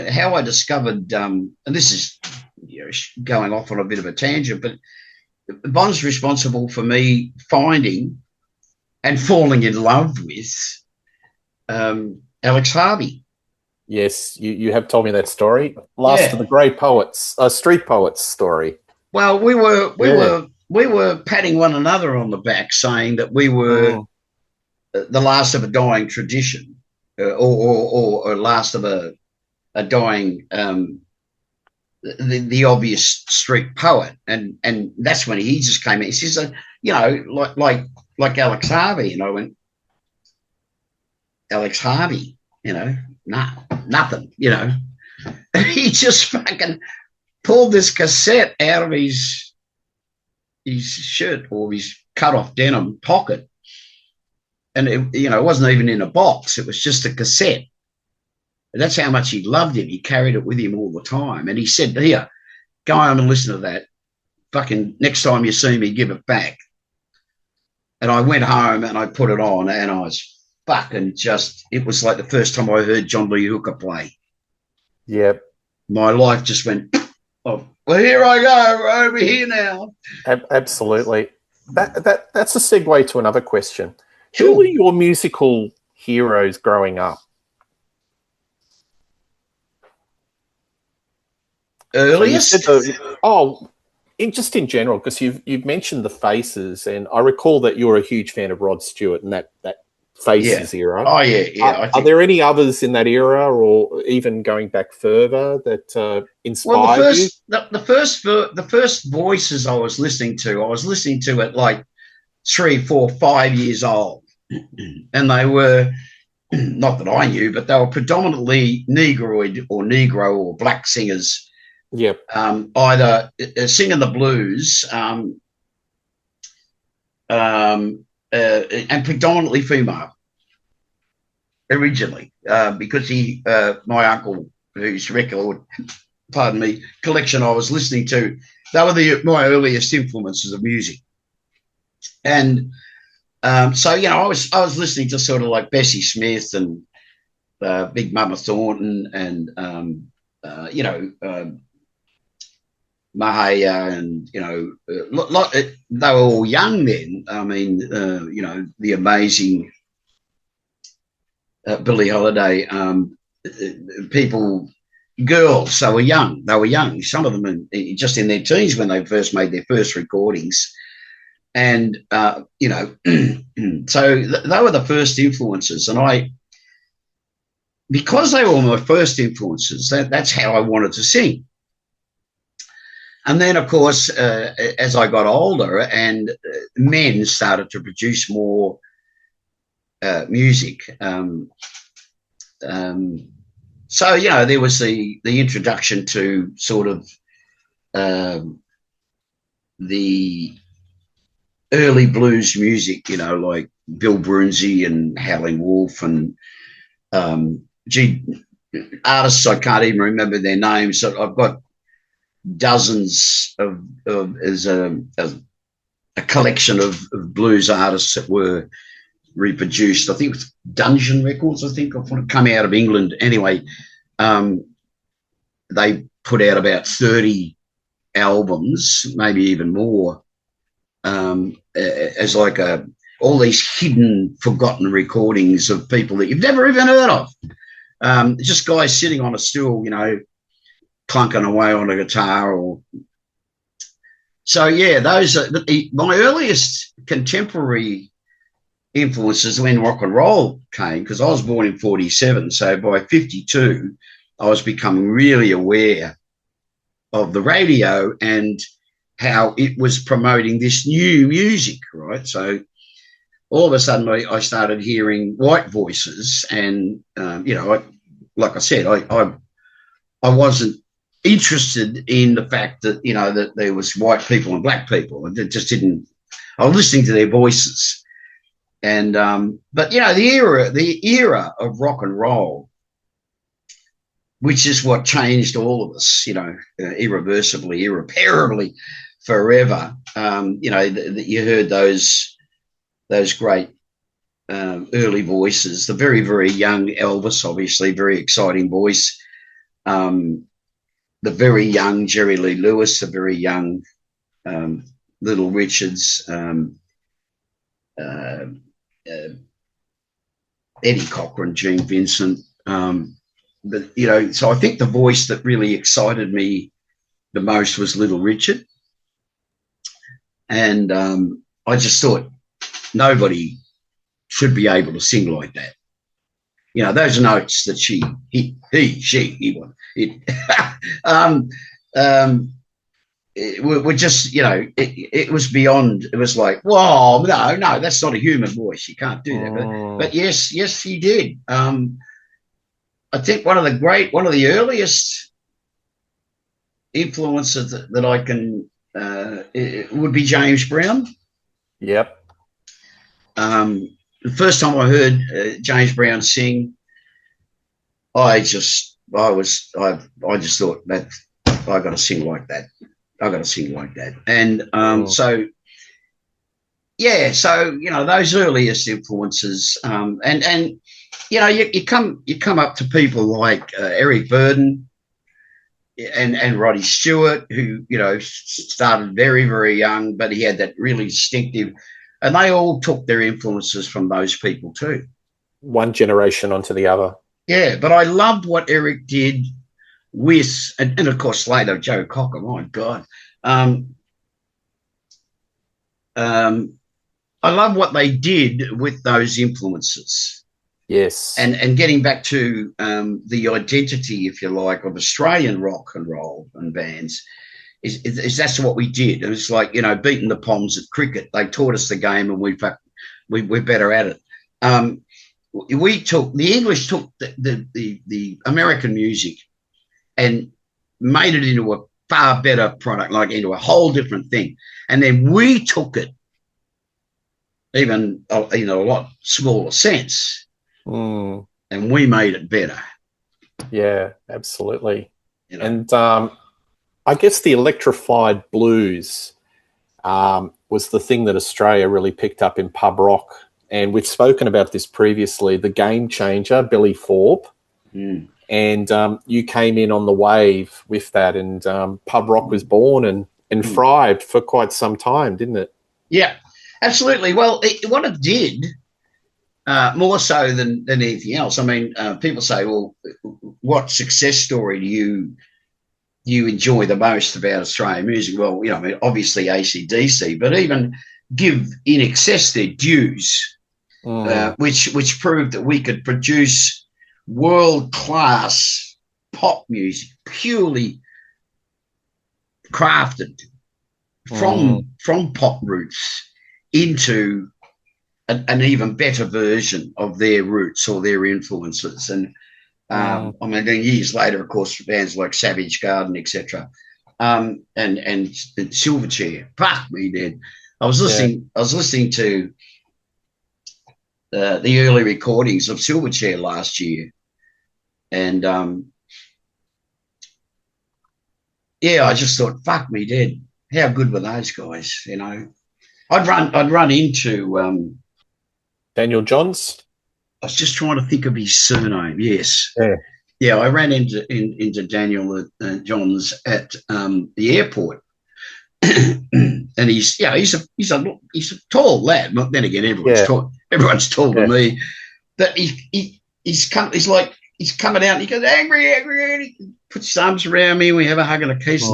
how I discovered, and this is, you know, going off on a bit of a tangent, but Bond's responsible for me finding and falling in love with Alex Harvey. Yes, you have told me that story. Last of the great poets, street poets story. Well, we were patting one another on the back, saying that we were the last of a dying tradition, or last of a dying the obvious street poet, and that's when he just came in. He says, you know, like Alex Harvey, and I went, Alex Harvey, you know, nah, nothing, you know. He just fucking pulled this cassette out of his shirt or his cut off denim pocket, and it wasn't even in a box. It was just a cassette. And that's how much he loved it. He carried it with him all the time. And he said, here, go home and listen to that. Fucking next time you see me, give it back. And I went home and I put it on, and I was fucking it was like the first time I heard John Lee Hooker play. Yep. My life just went, oh, well, here I go, we're over here now. Absolutely. That's a segue to another question. Sure. Who were your musical heroes growing up? Earliest? Just in general, because you've mentioned the Faces, and I recall that you're a huge fan of Rod Stewart and that Faces era. Oh yeah. Are there any others in that era, or even going back further, that inspired you? The first voices I was listening to at like 3, 4, 5 years old, and they were, not that I knew, but they were predominantly Negro or black singers. Yep. Either singing the blues, and predominantly female originally, because my uncle, whose record, pardon me, collection I was listening to, they were my earliest influences of music. And so, you know, I was listening to sort of like Bessie Smith and Big Mama Thornton and, you know, Mahaya, and, you know, they were all young then. I mean, you know, the amazing Billie Holiday, girls, they were young. Some of them just in their teens when they first made their first recordings. And, you know, so they were the first influences. And because they were my first influences, that's how I wanted to sing. And then, of course, as I got older and men started to produce more music, so, you know, there was the introduction to sort of the early blues music, you know, like Bill Brunsey and Howlin' Wolf and artists I can't even remember their names. So I've got dozens as a collection of blues artists that were reproduced. I think it was Dungeon Records, I think, come out of England. Anyway, they put out about 30 albums, maybe even more, as like all these hidden, forgotten recordings of people that you've never even heard of. Just guys sitting on a stool, you know, clunking away on a guitar. So yeah, those are my earliest contemporary influences when rock and roll came, because I was born in 47. So by 52, I was becoming really aware of the radio and how it was promoting this new music, right? So all of a sudden I started hearing white voices, and, you know, like I said, I wasn't interested in the fact that, you know, that there was white people and black people. It just didn't. I was listening to their voices, and but, you know, the era of rock and roll, which is what changed all of us, you know, irreversibly, irreparably, forever. You know, you heard those great early voices. The very, very young Elvis, obviously, very exciting voice. The very young Jerry Lee Lewis, the very young Little Richards, Eddie Cochran, Gene Vincent. But, you know, so I think the voice that really excited me the most was Little Richard. And I just thought nobody should be able to sing like that. You know, those notes that she won. Were just, you know, it was beyond. It was like, whoa, no, that's not a human voice. You can't do that. But yes, she did. I think one of the earliest influences that I can it would be James Brown. Yep. The first time I heard James Brown sing, I just thought that I got to sing like that. And so you know, those earliest influences, and you know, you come up to people like Eric Burdon and Roddy Stewart, who, you know, started very, very young, but he had that really distinctive, and they all took their influences from those people too. One generation onto the other. Yeah, but I loved what Eric did with, and of course later Joe Cocker. My God, I love what they did with those influences. Yes, and getting back to the identity, if you like, of Australian rock and roll and bands, is that's what we did. It was like, you know, beating the Poms at cricket. They taught us the game, and we're better at it. The English took the American music and made it into a far better product, like into a whole different thing, and then we took it even in a lot smaller sense. And we made it better. Yeah, absolutely. You know? And I guess the electrified blues was the thing that Australia really picked up in pub rock. And we've spoken about this previously, the game changer, Billy Thorpe. And you came in on the wave with that, and pub rock was born and thrived for quite some time, didn't it? Yeah, absolutely. Well, what it did, more so than anything else. I mean, people say, well, what success story do you enjoy the most about Australian music? Well, you know, I mean, obviously AC/DC, but even give In Excess their dues, which proved that we could produce world-class pop music, purely crafted from pop roots into an even better version of their roots or their influences. And I mean, then years later, of course, bands like Savage Garden, etc., and Silverchair. Fuck me, dead. I was listening to the early recordings of Silverchair last year, and I just thought, fuck me, dead. How good were those guys? You know, I'd run into Daniel Johns. I was just trying to think of his surname. Yes. Yeah. I ran into Daniel Johns at the airport, and he's a tall lad. But then again, everyone's tall to me. That he's coming out and he goes angry, and he puts his arms around me and we have a hug and a kiss.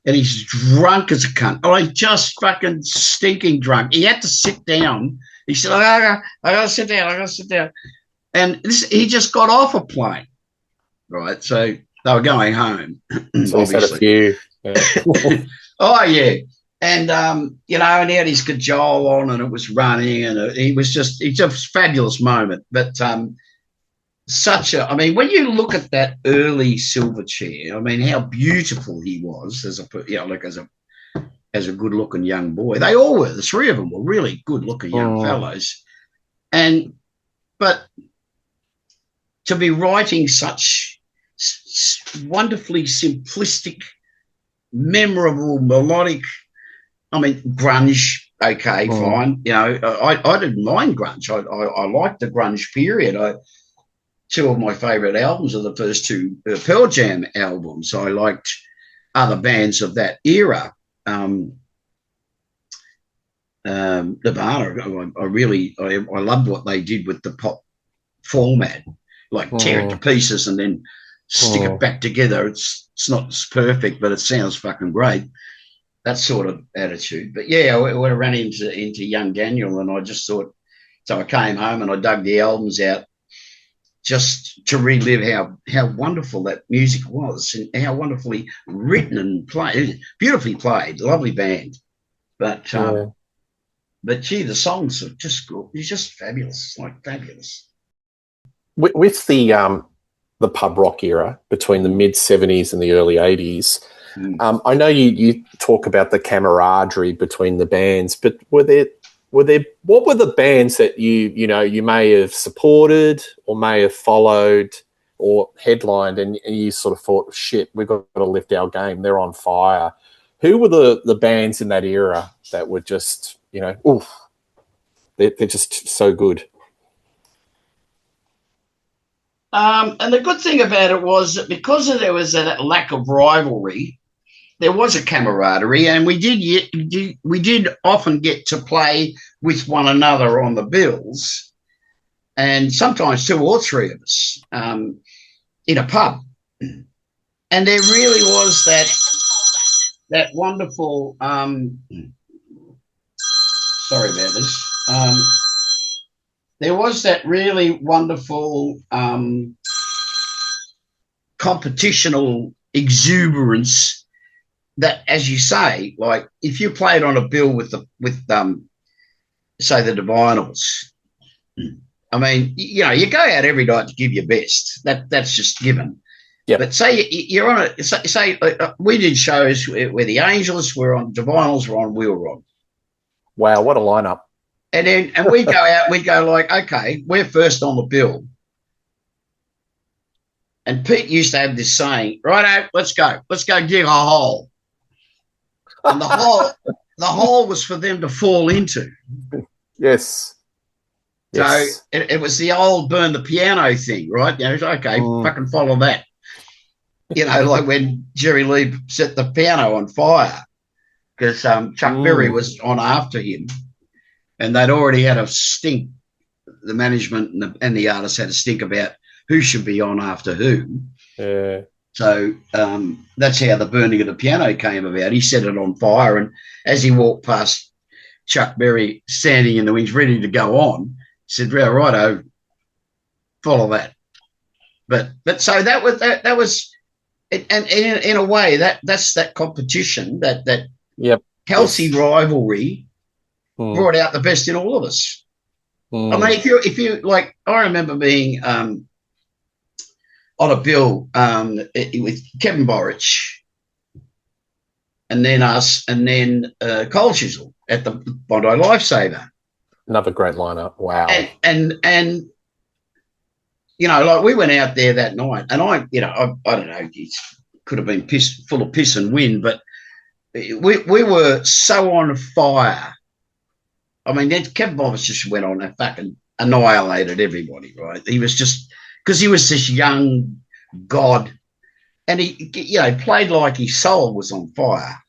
And he's drunk as a cunt. Oh, he's just fucking stinking drunk. He had to sit down. He said, I gotta sit down. And he just got off a plane. Right. So they were going home. So he's had a few. Yeah. Oh, yeah. And, you know, and he had his cajole on and it was running, and it's a fabulous moment. But I mean, when you look at that early Silverchair, I mean, how beautiful he was as a good-looking young boy. They all were. The three of them were really good-looking young fellows. But to be writing such wonderfully simplistic, memorable, melodic, I mean, grunge, okay, fine. You know, I didn't mind grunge. I liked the grunge period. Two of my favourite albums are the first two Pearl Jam albums. I liked other bands of that era. Nirvana, I loved what they did with the pop format, like tear it to pieces and then stick it back together. It's not perfect, but it sounds fucking great. That sort of attitude. But yeah, I ran into young Daniel, and I just thought So I came home and I dug the albums out just to relive how wonderful that music was and how wonderfully written and played, beautifully played, lovely band. But Yeah. but gee, the songs are just good. It's just fabulous, like fabulous. With the pub rock era between the mid '70s and the early '80s, I know you talk about the camaraderie between the bands, but were there what were the bands that you may have supported or may have followed or headlined, and you sort of thought, shit, we've got to lift our game, they're on fire? Who were the bands in that era that were just, oof, they're just so good? And the good thing about it was that because there was that lack of rivalry, there was a camaraderie, and we did often get to play with one another on the bills, and sometimes two or three of us in a pub. And there really was that wonderful. Sorry about this. There was that really wonderful competitional exuberance that, as you say, like if you played on a bill with say the Divinals, I mean, you go out every night to give your best. That's just given. Yeah. But say you're on it. Say we did shows where the Angels were on, Divinals were on, we were on. Wow, what a lineup! And we'd go out, we'd go like, okay, we're first on the bill. And Pete used to have this saying, righto, let's go dig a hole. And the hole was for them to fall into. Yes. So it was the old burn the piano thing, right? Okay, fucking follow that. Like when Jerry Lee set the piano on fire because Chuck Berry was on after him. And they'd already had a stink. The management and the artists had a stink about who should be on after who. Yeah. So that's how the burning of the piano came about. He set it on fire, and as he walked past Chuck Berry standing in the wings ready to go on, he said, righto, follow that. But so that was and in a way that's that competition, that healthy rivalry brought out the best in all of us. I mean, if you like, I remember being on a bill with Kevin Borich, and then us, and then Cole Chisel at the Bondi Lifesaver. Another great lineup. Wow. And like we went out there that night, and I don't know, it could have been full of piss and wind, but we were so on fire. I mean, Kevin Bobbitt just went on and fucking annihilated everybody, right? He was just, because he was this young god, and he played like his soul was on fire.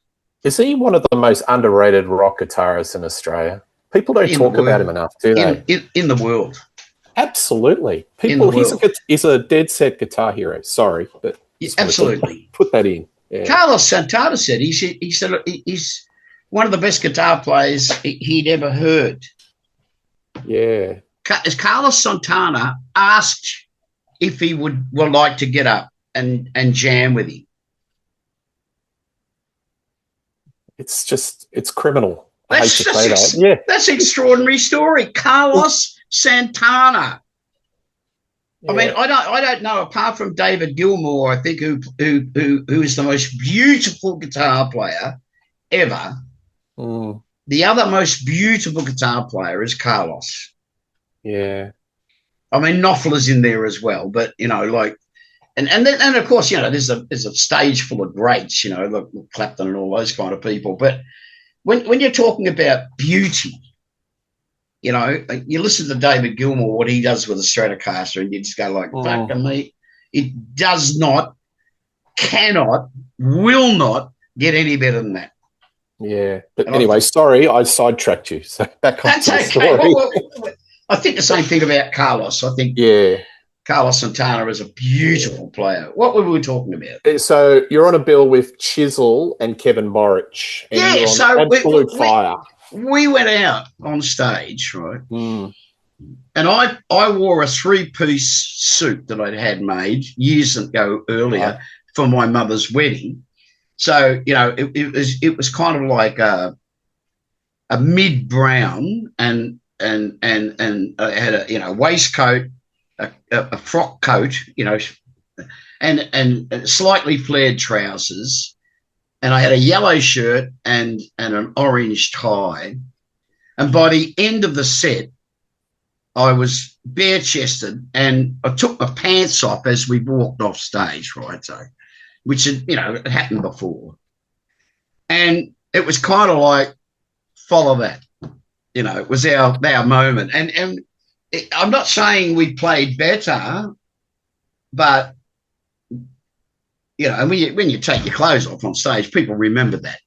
Is he one of the most underrated rock guitarists in Australia? People don't talk about him enough, do they? In the world. Absolutely. He's a dead set guitar hero. Sorry, but absolutely. Put that in. Yeah. Carlos Santana said he said he's one of the best guitar players he'd ever heard. Yeah. Carlos Santana asked if he would like to get up and jam with him. It's criminal. That's an extraordinary story. Carlos Santana. Yeah. I mean, I don't know, apart from David Gilmour, I think who is the most beautiful guitar player ever. The other most beautiful guitar player is Carlos. Yeah. I mean, Knopfler's in there as well, but and of course, there's a stage full of greats, like Clapton and all those kind of people. But when you're talking about beauty, you listen to David Gilmour, what he does with a Stratocaster, and you just go like, fucking me, it does not, cannot, will not get any better than that. Yeah, but anyway, sorry, I sidetracked you. So that's okay. Story. Well, I think the same thing about Carlos. I think Carlos Santana is a beautiful player. What were we talking about? So you're on a bill with Chisel and Kevin Borich. And so absolute fire. We went out on stage, right? And I wore a three-piece suit that I'd had made years ago earlier for my mother's wedding. So, it was kind of like a mid brown, and I had a waistcoat, a frock coat, and slightly flared trousers, and I had a yellow shirt and an orange tie. And by the end of the set, I was bare chested, and I took my pants off as we walked off stage, right? So, which had, it happened before. And it was kind of like, follow that. It was our moment. And I'm not saying we played better, but, and when you take your clothes off on stage, people remember that.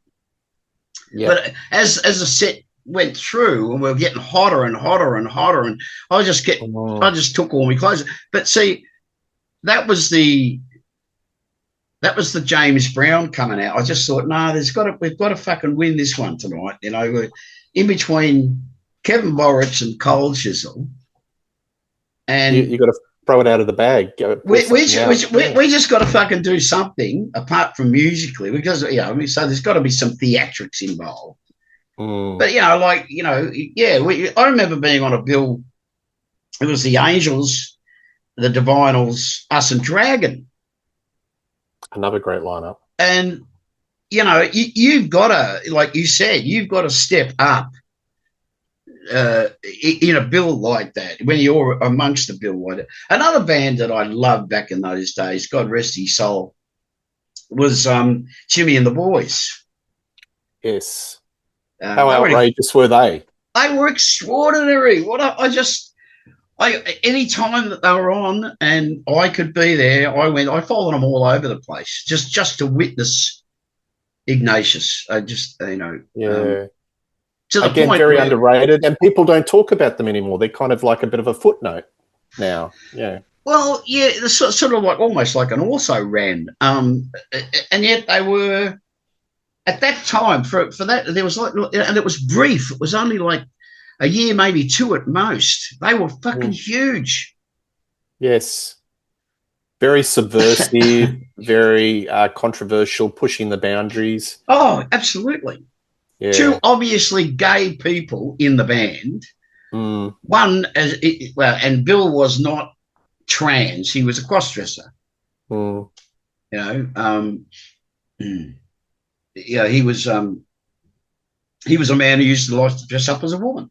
Yep. But as the set went through and we were getting hotter and hotter and hotter, and I just took all my clothes. But see, that was the James Brown coming out. I just thought, no, we've got to fucking win this one tonight. We're in between Kevin Borich and Cole Chisel, and you got to throw it out of the bag. We just got to fucking do something apart from musically, because so there's got to be some theatrics involved. But I remember being on a bill. It was the Angels, the Divinals, Us and Dragon. Another great lineup. And you've got to, like you said, you've got to step up in a bill like that when you're amongst the bill like that. Another band that I loved back in those days, God rest his soul, was Jimmy and the Boys. Yes. How outrageous were they? They were extraordinary. Any time that they were on and I could be there, I followed them all over the place just to witness Ignatius. To the Again, point very underrated, and people don't talk about them anymore. They're kind of like a bit of a footnote now. Yeah. Well, yeah, they're sort of like almost like an also ran, and yet they were at that time for that. There was and it was brief. It was only like a year, maybe two at most. They were fucking huge. Yes. Very subversive, very controversial, pushing the boundaries. Oh, absolutely. Yeah. Two obviously gay people in the band. One, and Bill was not trans; he was a crossdresser. He was a man who used to like to dress up as a woman.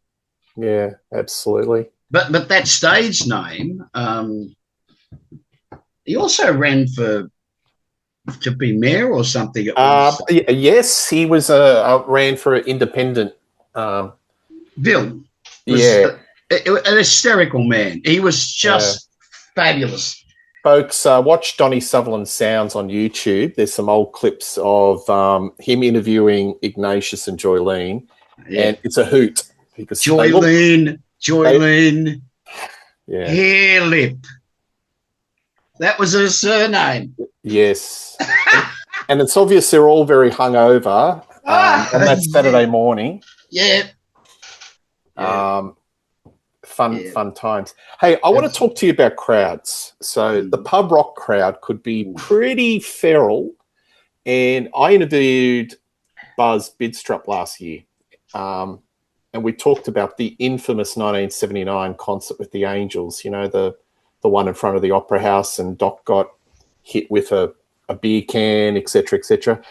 Yeah, absolutely. But that stage name, he also ran to be mayor or something. Yes, he was ran for an independent. Bill was an hysterical man. He was just fabulous. Folks, watch Donnie Sutherland Sounds on YouTube. There's some old clips of him interviewing Ignatius and Joylene, and it's a hoot. Because Joylene, hair lip. That was her surname. Yes. And it's obvious they're all very hungover on that Saturday morning. Yeah. Fun times. Hey, I want to talk to you about crowds. So the pub rock crowd could be pretty feral. And I interviewed Buzz Bidstrup last year. And we talked about the infamous 1979 concert with the Angels, the one in front of the Opera House, and Doc got hit with a beer can, etc., etc.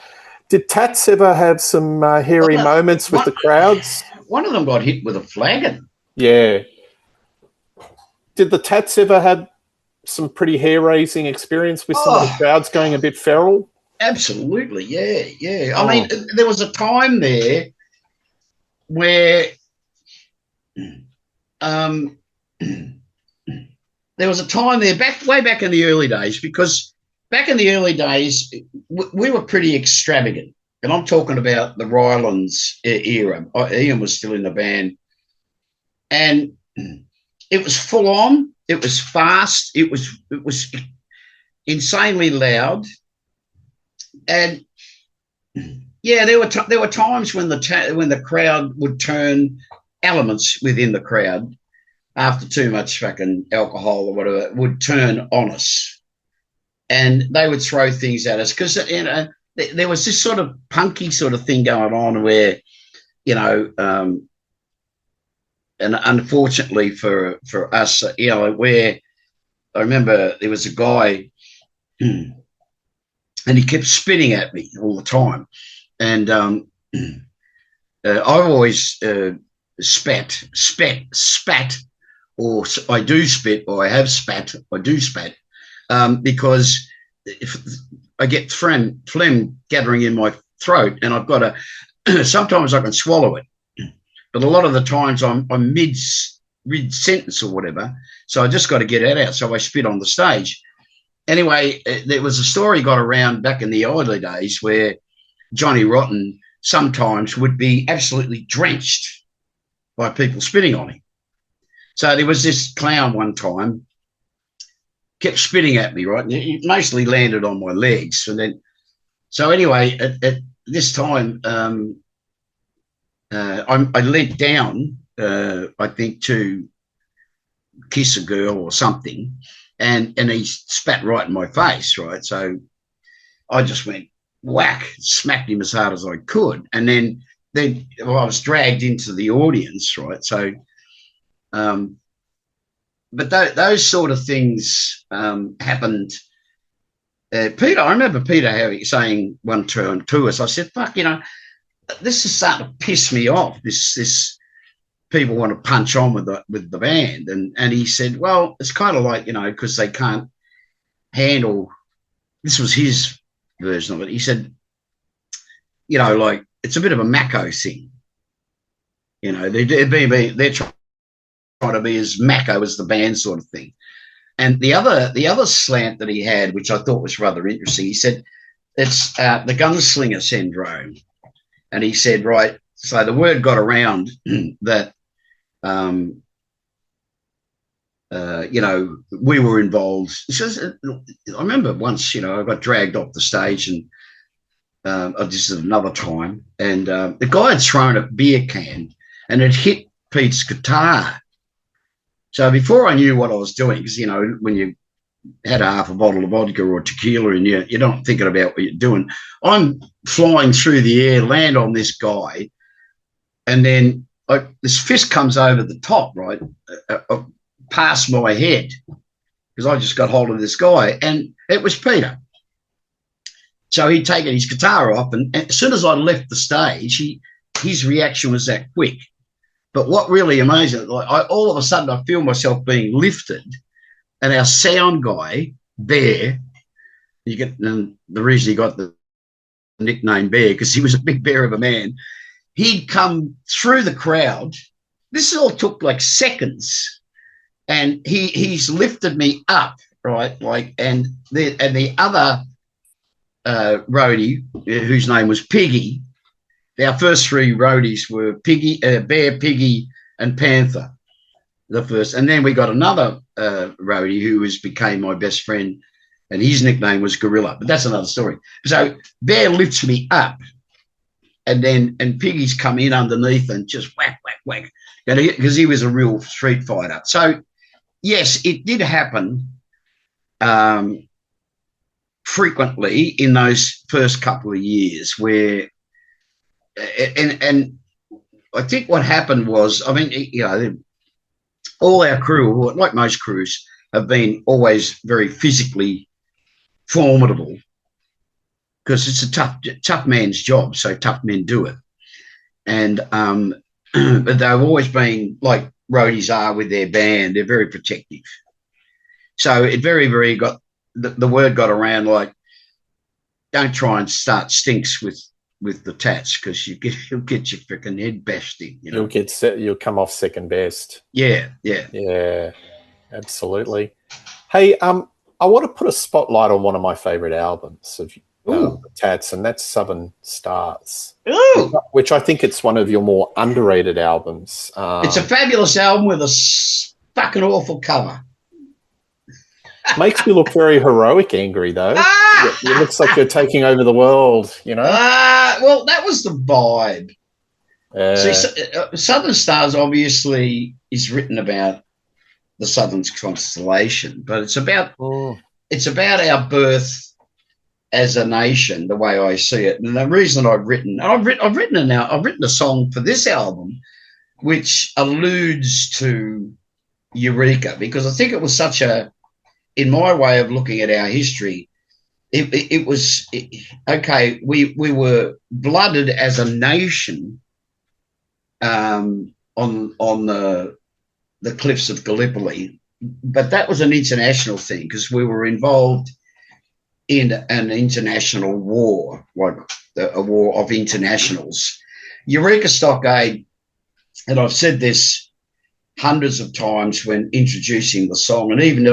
Did Tats ever have some hairy moments with the crowds? One of them got hit with a flagon. Yeah. Did the Tats ever have some pretty hair-raising experience with some of the crowds going a bit feral? Absolutely, yeah. I mean, there was a time there where there was a time there way back in the early days, because back in the early days, we were pretty extravagant. And I'm talking about the Rylands era. Ian was still in the band. And it was full on. It was fast. It was insanely loud. And there were times when the crowd would turn elements within the crowd after too much fucking alcohol or whatever, would turn on us, and they would throw things at us because there was this sort of punky sort of thing going on where and unfortunately for us, where I remember there was a guy and he kept spitting at me all the time, and I always spat, or I do spit, or I have spat, I do spat, because if I get phlegm gathering in my throat, and I've got to, sometimes I can swallow it, but a lot of the times I'm mid sentence or whatever, so I just got to get it out, so I spit on the stage. Anyway, there was a story got around back in the early days where Johnny Rotten sometimes would be absolutely drenched by people spitting on him. So there was this clown one time, kept spitting at me, right? And it mostly landed on my legs. And then, so anyway, at this time, I leant down, I think, to kiss a girl or something, and he spat right in my face, right? So I just went whack, smacked him as hard as I could, and then I was dragged into the audience, right? So, but those sort of things happened. Peter, I remember Peter saying one turn to us, I said, "Fuck, this is starting to piss me off. This people want to punch on with the band," and he said, "Well, it's kind of like because they can't handle." This was his version of it. He said, like it's a bit of a Mako thing. They're trying to be as Mako as the band sort of thing. And the other slant that he had, which I thought was rather interesting, he said it's the gunslinger syndrome. And he said, right, so the word got around that, we were involved. Says, I remember once, I got dragged off the stage, and this is another time, and the guy had thrown a beer can and it hit Pete's guitar. So before I knew what I was doing, because, when you had a half a bottle of vodka or tequila and you're not thinking about what you're doing, I'm flying through the air, land on this guy, and then this fist comes over the top, right, past my head, because I just got hold of this guy, and it was Peter. So he'd taken his guitar off, and as soon as I left the stage, his reaction was that quick. But what really amazed me, all of a sudden I feel myself being lifted, and our sound guy, Bear, the reason he got the nickname Bear, because he was a big bear of a man, he'd come through the crowd. This all took like seconds, and he's lifted me up, right? And the other roadie, whose name was Piggy. Our first three roadies were Bear, Piggy, and Panther. The first, and then we got another roadie who became my best friend, and his nickname was Gorilla. But that's another story. So Bear lifts me up, and Piggy's come in underneath and just whack, whack, whack, because he was a real street fighter. So yes, it did happen frequently in those first couple of years where. And I think what happened was, all our crew, like most crews, have been always very physically formidable, because it's a tough man's job, so tough men do it. And but they've always been like roadies are with their band; they're very protective. So it very, very got the word got around, like, don't try and start stinks with the tats, because you'll get your freaking head bashed in. You'll come off second best. Yeah, absolutely. Hey, I want to put a spotlight on one of my favorite albums of Tats, and that's Southern Stars. Ooh. Which I think it's one of your more underrated albums. It's a fabulous album with a fucking awful cover. Makes me look very heroic, angry though. It looks like you're taking over the world, Well, that was the vibe. See, Southern Stars obviously is written about the Southern Constellation, but it's about Mm. our birth as a nation, the way I see it. And the reason I've written a song for this album, which alludes to Eureka, because I think it was such a, in my way of looking at our history, it was okay. We were blooded as a nation on the cliffs of Gallipoli, but that was an international thing because we were involved in an international war, like a war of internationals. Eureka Stockade, and I've said this hundreds of times when introducing the song, and even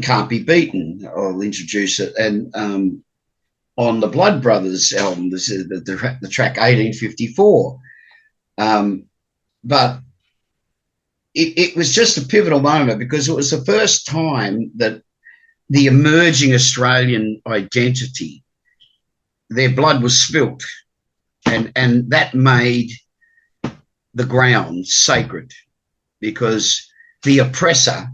Can't Be Beaten, I'll introduce it. And on the Blood Brothers album, this is the track 1854. But it was just a pivotal moment because it was the first time that the emerging Australian identity, their blood was spilt, and that made the ground sacred because the oppressor,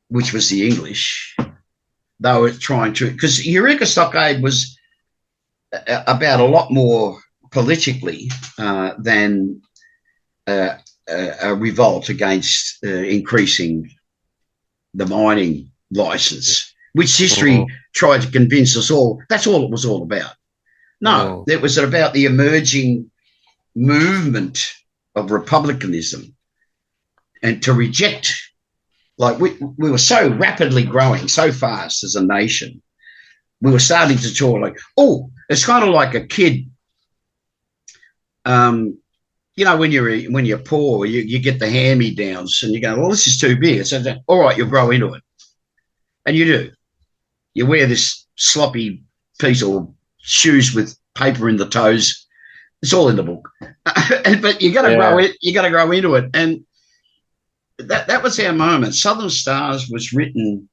which was the English, they were trying to, because Eureka Stockade was about a lot more politically than a revolt against increasing the mining license, which history tried to convince us all that's all it was all about. No, it was about the emerging movement of republicanism and to reject, like we were so rapidly growing so fast as a nation. We were starting to talk like, oh, it's kind of like a kid. You know, when you're poor, you get the hand-me-downs and you go, well, this is too big. So, all right, you'll grow into it. And you do. You wear this sloppy piece of shoes with paper in the toes. It's all in the book. But you got to grow it. You got to grow into it. And that was our moment. Southern Stars was written.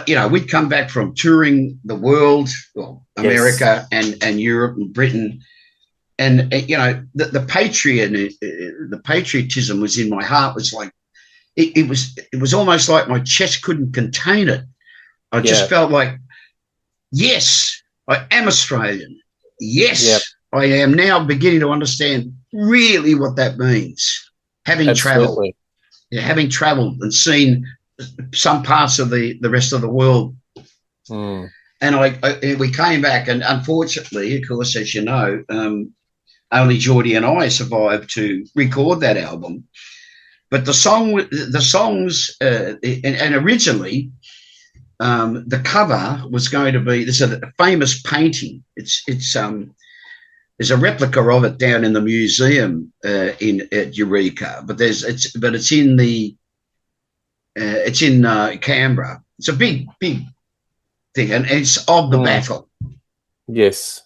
You know, we'd come back from touring the world, well, America and Europe and Britain. And you know, the patriotism was in my heart. It was like it was almost like my chest couldn't contain it. I just felt like, yes, I am Australian. Yes, I am now beginning to understand really what that means. Having travelled and seen some parts of the rest of the world. And we came back, and unfortunately, of course, as you know, only Geordie and I survived to record that album. But the songs, and originally, the cover was going to be, this is a famous painting. It's there's a replica of it down in the museum at Eureka, but it's in Canberra. It's a big thing, and it's of the battle. Yes.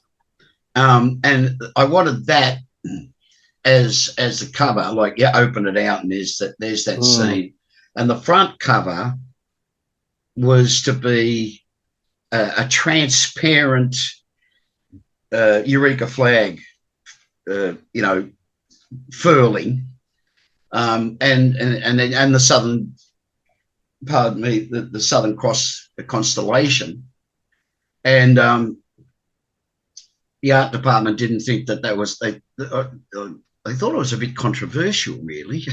And I wanted that as the cover, like open it out and there's that scene. And the front cover was to be a transparent Eureka flag, you know, furling, and the Southern, pardon me, the Southern Cross constellation, and the art department didn't think that was they thought it was a bit controversial, really.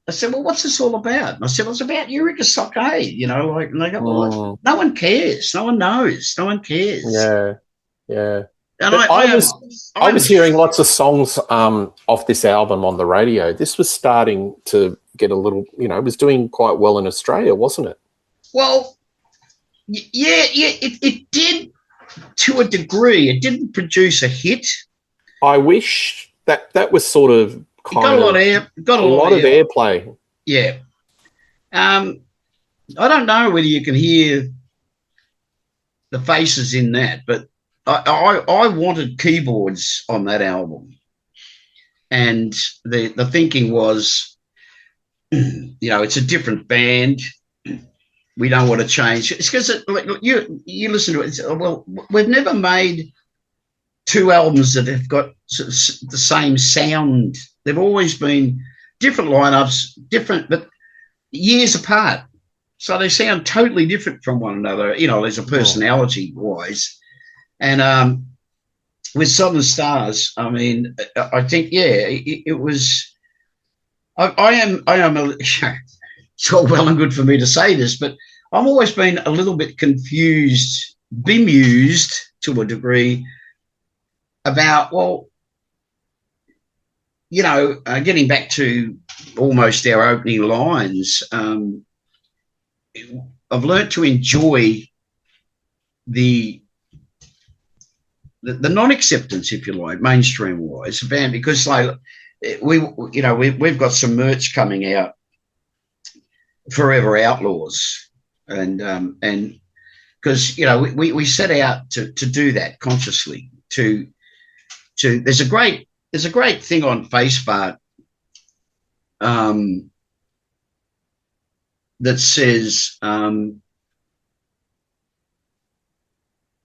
I said, well, what's this all about? And I said, well, it's about Eureka Stockade, you know, like, and they go, well, no one cares. No one knows. No one cares. Yeah. Yeah. And I was hearing lots of songs off this album on the radio. This was starting to get a little, you know, it was doing quite well in Australia, wasn't it? Well, it did to a degree. It didn't produce a hit. I wish that was sort of got a lot of airplay. Yeah. I don't know whether you can hear the faces in that, but I wanted keyboards on that album. And the thinking was, you know, it's a different band. We don't want to change. It's because you listen to it. Well, we've never made two albums that have got the same sound. They've always been different lineups, different, but years apart. So they sound totally different from one another, you know, as a personality wise. And with Southern Stars, I mean, I think, yeah, it was. I am. It's all well and good for me to say this, but I've always been a little bit confused, bemused to a degree about, well, you know, getting back to almost our opening lines. I've learnt to enjoy the non-acceptance, if you like, mainstream wise, band, because like we've got some merch coming out, Forever Outlaws, and because we set out to do that consciously. There's a great thing on Facebook that says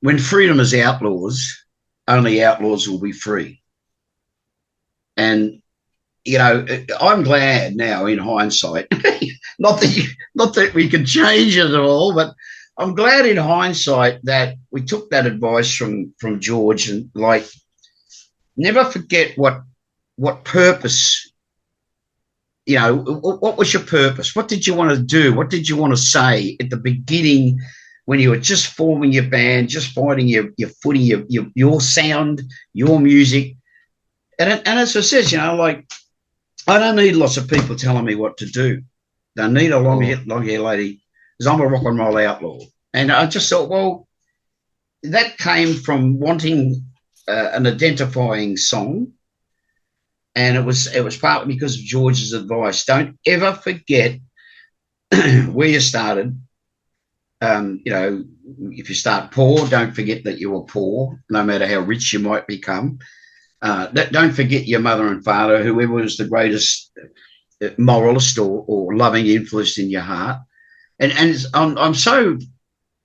when freedom is outlaws, only outlaws will be free. And I'm glad now, in hindsight, not that we can change it at all, but I'm glad in hindsight that we took that advice from George, and like, never forget what purpose. What was your purpose? What did you want to do? What did you want to say at the beginning when you were just forming your band, just finding your footing, your sound, your music? And as I said, like, I don't need lots of people telling me what to do. I need a long hair lady, because I'm a rock and roll outlaw. And I just thought, well, that came from wanting an identifying song. And it was partly because of George's advice. Don't ever forget where you started. If you start poor, don't forget that you were poor, no matter how rich you might become. Don't forget your mother and father, whoever was the greatest moralist or loving influence in your heart. And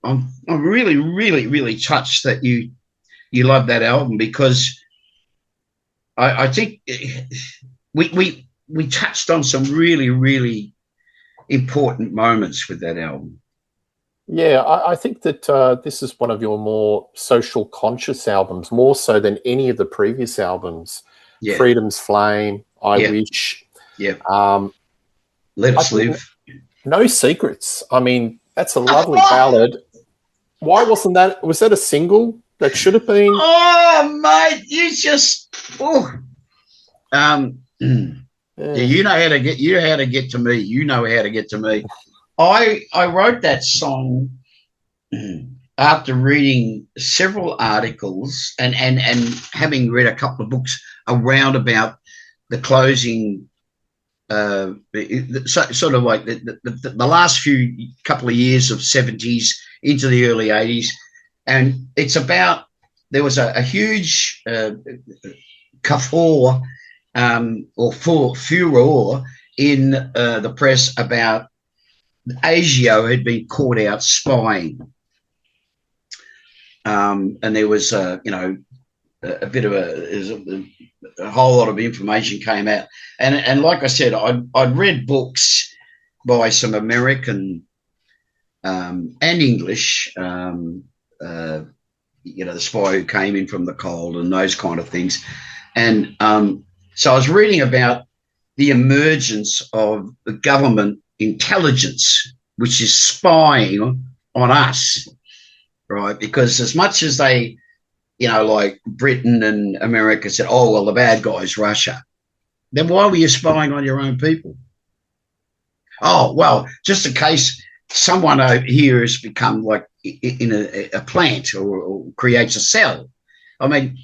I'm really, really, really touched that you love that album, because I think we touched on some really, really important moments with that album. Yeah, I think that this is one of your more social conscious albums, more so than any of the previous albums. Yeah. Freedom's Flame, I Wish. Yeah. Let Us Live. No Secrets. I mean, that's a lovely ballad. Why wasn't that? Was that a single that should have been? Oh, mate, you just. Yeah. You know how to get to me. You know how to get to me. I wrote that song after reading several articles and having read a couple of books around about the closing, sort of like the last couple of years of 70s into the early 80s. And it's about, there was a huge guffaw or furor in the press about ASIO had been caught out spying. And there was, a bit of a whole lot of information came out. And like I said, I'd read books by some American and English, The Spy Who Came In From the Cold and those kind of things. And so I was reading about the emergence of the government intelligence, which is spying on us, right? Because as much as they, like Britain and America said, oh, well, the bad guy's Russia, then why were you spying on your own people? Oh, well, just in case someone over here has become like in a plant or creates a cell. I mean,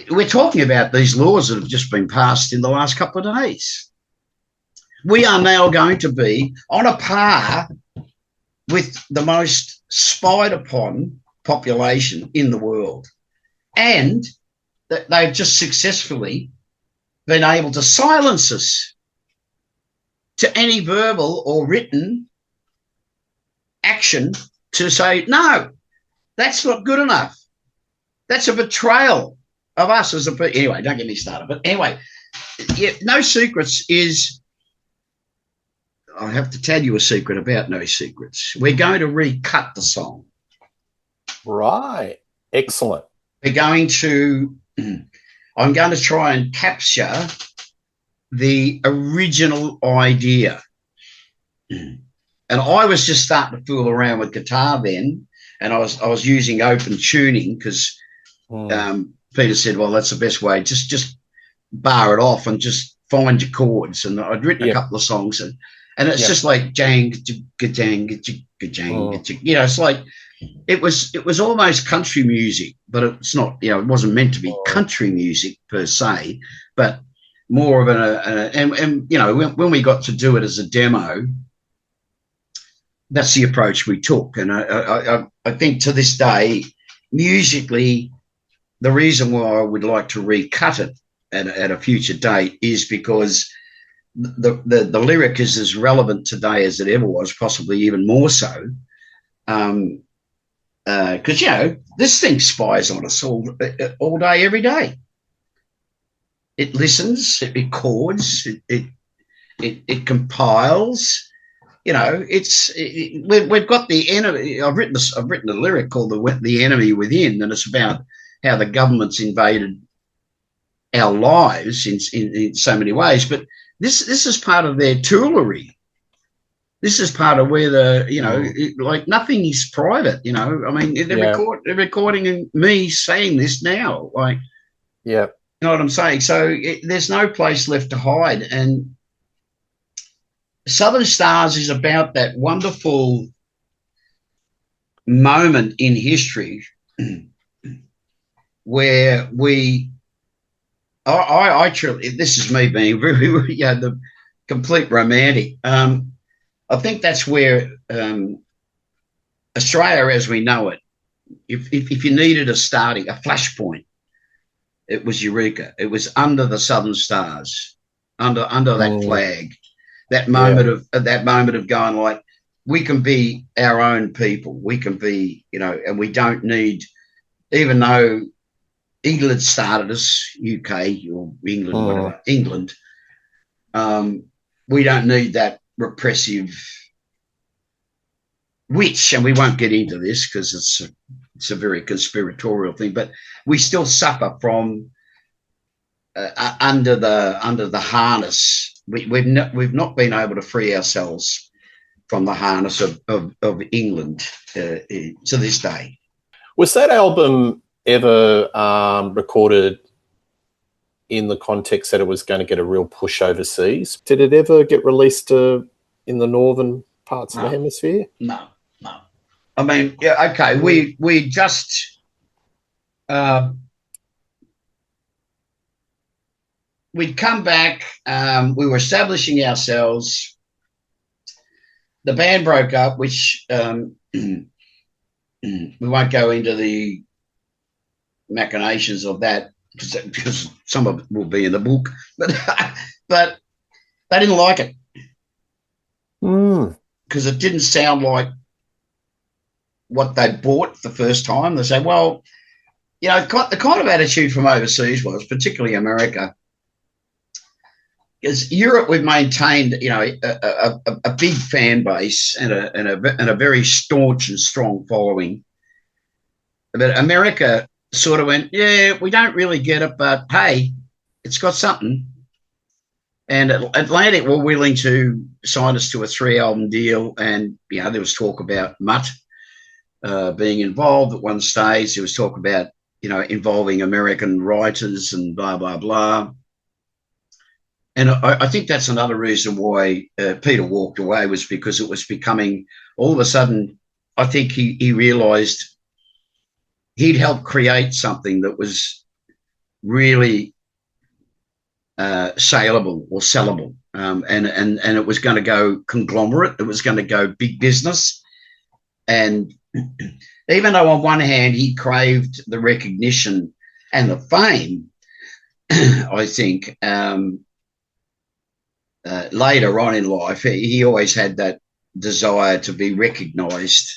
we're talking about these laws that have just been passed in the last couple of days. We are now going to be on a par with the most spied upon population in the world. And that they've just successfully been able to silence us to any verbal or written action to say, no, that's not good enough. That's a betrayal of us as a anyway. Don't get me started. But anyway, yeah, No Secrets is. I have to tell you a secret about No Secrets. We're going to recut the song. Right. Excellent. We're going to. I'm going to try and capture the original idea. And I was just starting to fool around with guitar then, and I was using open tuning because Peter said, "Well, that's the best way. Just bar it off and just find your chords." And I'd written a couple of songs, and it's just like jang, jang, jang, you know. It's like it was almost country music, but it's not. You know, it wasn't meant to be country music per se, but more of and you know, when we got to do it as a demo, that's the approach we took. And I think to this day, musically, the reason why I would like to recut it at a future date is because the lyric is as relevant today as it ever was, possibly even more so. Because, you know, this thing spies on us all day, every day. It listens, it records, it compiles. You know, we've got the enemy. I've written a lyric called "The Enemy Within," and it's about how the government's invaded our lives in so many ways. But this is part of their toolery. This is part of where like nothing is private. You know, I mean, they're recording me saying this now. Like, yeah, you know what I'm saying. So there's no place left to hide. And Southern Stars is about that wonderful moment in history where I truly, this is me being very, the complete romantic. I think that's where Australia, as we know it, if you needed a flashpoint, it was Eureka. It was under the Southern Stars, under that flag. That moment of going like, we can be our own people. We can be, you know, and we don't need, even though England started us, UK or England, whatever, England, we don't need that repressive witch, and we won't get into this because it's a very conspiratorial thing, but we still suffer from under the harness. We've not been able to free ourselves from the harness of England to this day. Was that album ever recorded in the context that it was going to get a real push overseas? Did it ever get released in the northern parts of the hemisphere? No. I mean, yeah, okay, we just we'd come back. We were establishing ourselves. The band broke up, which we won't go into the machinations of that because some of it will be in the book. But they didn't like it because it didn't sound like what they bought the first time. They say, well, you know, the kind of attitude from overseas was, particularly America, because Europe, we've maintained, you know, a big fan base and a very staunch and strong following. But America sort of went, yeah, we don't really get it, but hey, it's got something. And Atlantic were willing to sign us to a 3-album deal, and you know there was talk about Mutt being involved at one stage. There was talk about, you know, involving American writers and blah blah blah. And I think that's another reason why Peter walked away, was because it was becoming, all of a sudden, I think he realised he'd helped create something that was really saleable or sellable. And it was going to go conglomerate. It was going to go big business. And even though on one hand he craved the recognition and the fame, I think later on in life, he always had that desire to be recognised.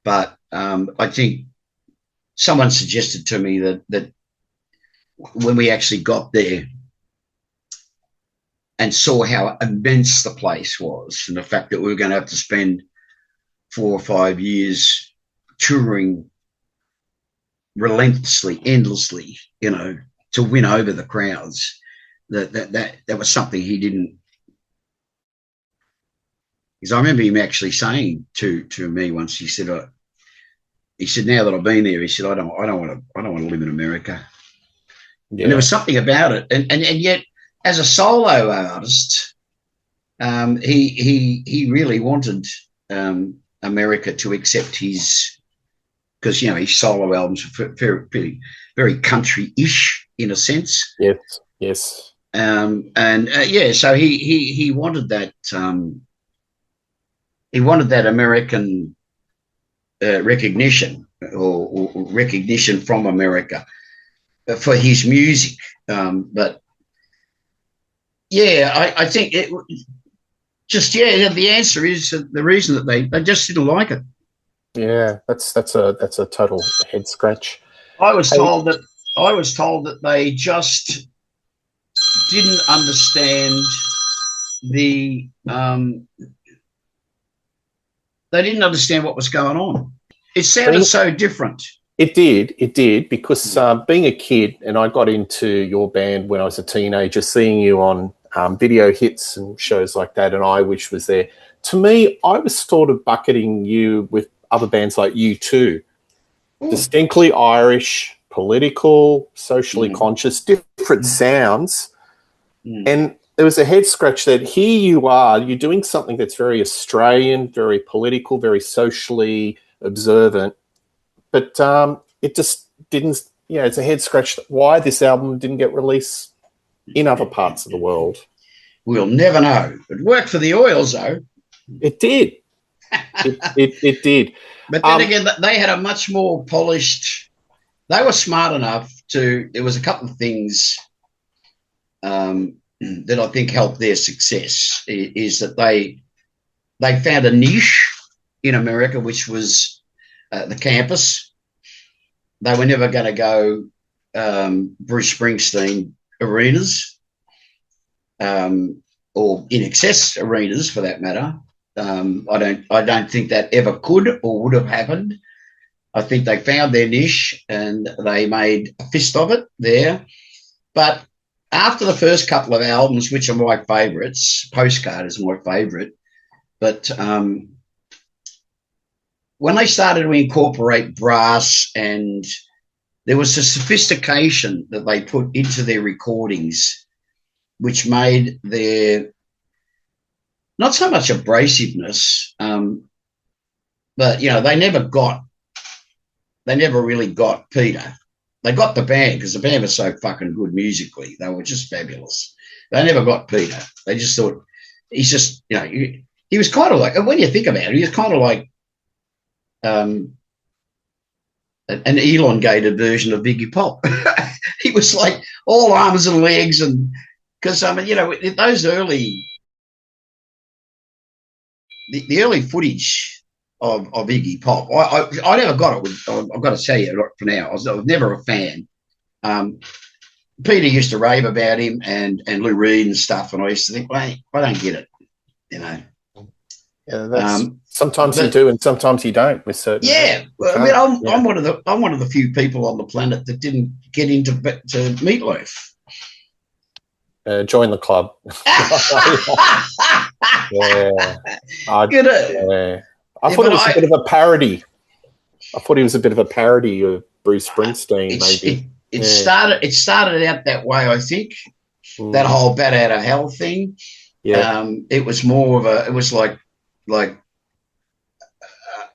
But I think someone suggested to me that when we actually got there and saw how immense the place was, and the fact that we were going to have to spend 4 or 5 years touring relentlessly, endlessly, to win over the crowds. That was something he didn't. Because I remember him actually saying to me once, he said, now that I've been there, he said, I don't want to live in America. Yeah. And there was something about it, and yet as a solo artist, he really wanted America to accept his, because his solo albums were very, very country-ish in a sense. Yes. So he wanted that. He wanted that American recognition or recognition from America for his music. But I think the answer is the reason that they just didn't like it. Yeah, that's a total head scratch. I was told that they just didn't understand they didn't understand what was going on. It sounded so different. It did, because being a kid, and I got into your band when I was a teenager, seeing you on video hits and shows like that, and I Wish was there. To me, I was sort of bucketing you with other bands like U2, distinctly Irish, political, socially conscious, different sounds. And there was a head scratch that here you're doing something that's very Australian, very political, very socially observant, but it just didn't, it's a head scratch why this album didn't get released in other parts of the world. We'll never know. It worked for the Oils, though. It did. It did. But then again, they had a much more polished, they were smart enough there was a couple of things that I think helped their success, is that they found a niche in America, which was the campus. They were never going to go Bruce Springsteen arenas, or In Excess arenas for that matter. I don't think that ever could or would have happened. I think they found their niche and they made a fist of it there. But after the first couple of albums, which are my favourites, Postcard is my favourite, but when they started to incorporate brass, and there was a sophistication that they put into their recordings, which made their, not so much abrasiveness, but, they never really got Peter. They got the band because the band was so fucking good musically. They were just fabulous. They never got Peter. They just thought he's just, he was kind of like, when you think about it, he was kind of like an elongated version of Iggy Pop. He was like all arms and legs, and because those early, the early footage of Iggy Pop, I never got it. I've got to tell you for now, I was never a fan. Peter used to rave about him and Lou Reed and stuff, and I used to think, wait, I don't get it, Yeah, that's, sometimes you do, and sometimes you don't. With certain, I'm one of the few people on the planet that didn't get into Meatloaf. Join the club. I thought it was a bit of a parody. I thought he was a bit of a parody of Bruce Springsteen. Maybe it started out that way. I think that whole "Bat Out of Hell" thing. Yeah, it was more of it was like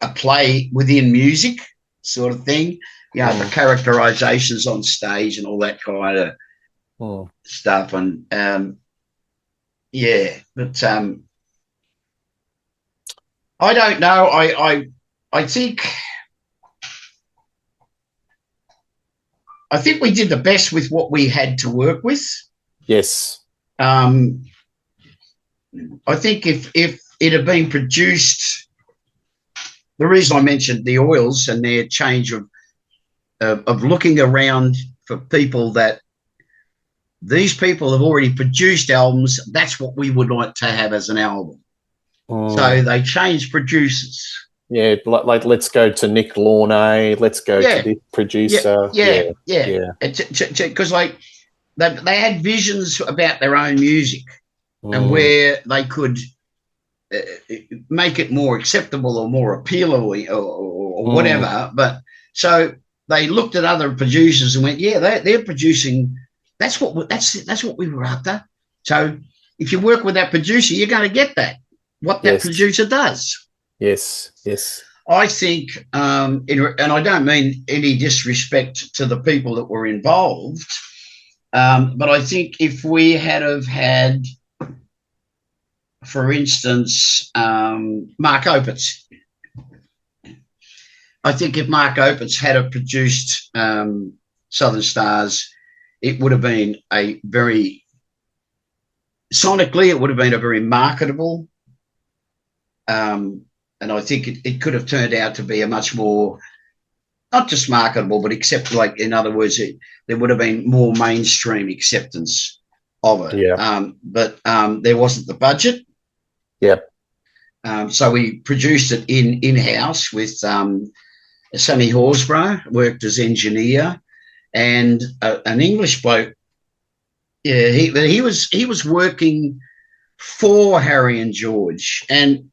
a play within music sort of thing. The characterizations on stage and all that kind of stuff. And but I don't know. I think we did the best with what we had to work with. Yes. I think if it had been produced, the reason I mentioned the Oils and their change of looking around for people that these people have already produced albums. That's what we would like to have as an album. So they changed producers. Yeah, like let's go to Nick Launay. Let's go to this producer. Yeah. Because like they had visions about their own music and where they could make it more acceptable or more appealing or whatever. But so they looked at other producers and went, yeah, they're producing. That's what we were after. So if you work with that producer, you're going to get what that producer does. Yes, yes. I think, and I don't mean any disrespect to the people that were involved, but I think if we had had, for instance, Mark Opitz, I think if Mark Opitz had produced Southern Stars, it would have been sonically, it would have been a very marketable, and I think it could have turned out to be a much more, not just marketable, but in other words, there would have been more mainstream acceptance of it. Yeah. But there wasn't the budget. Yep. So we produced it in-house with Sammy Horsburgh, worked as engineer, and an English bloke. Yeah, he was working for Harry and George, and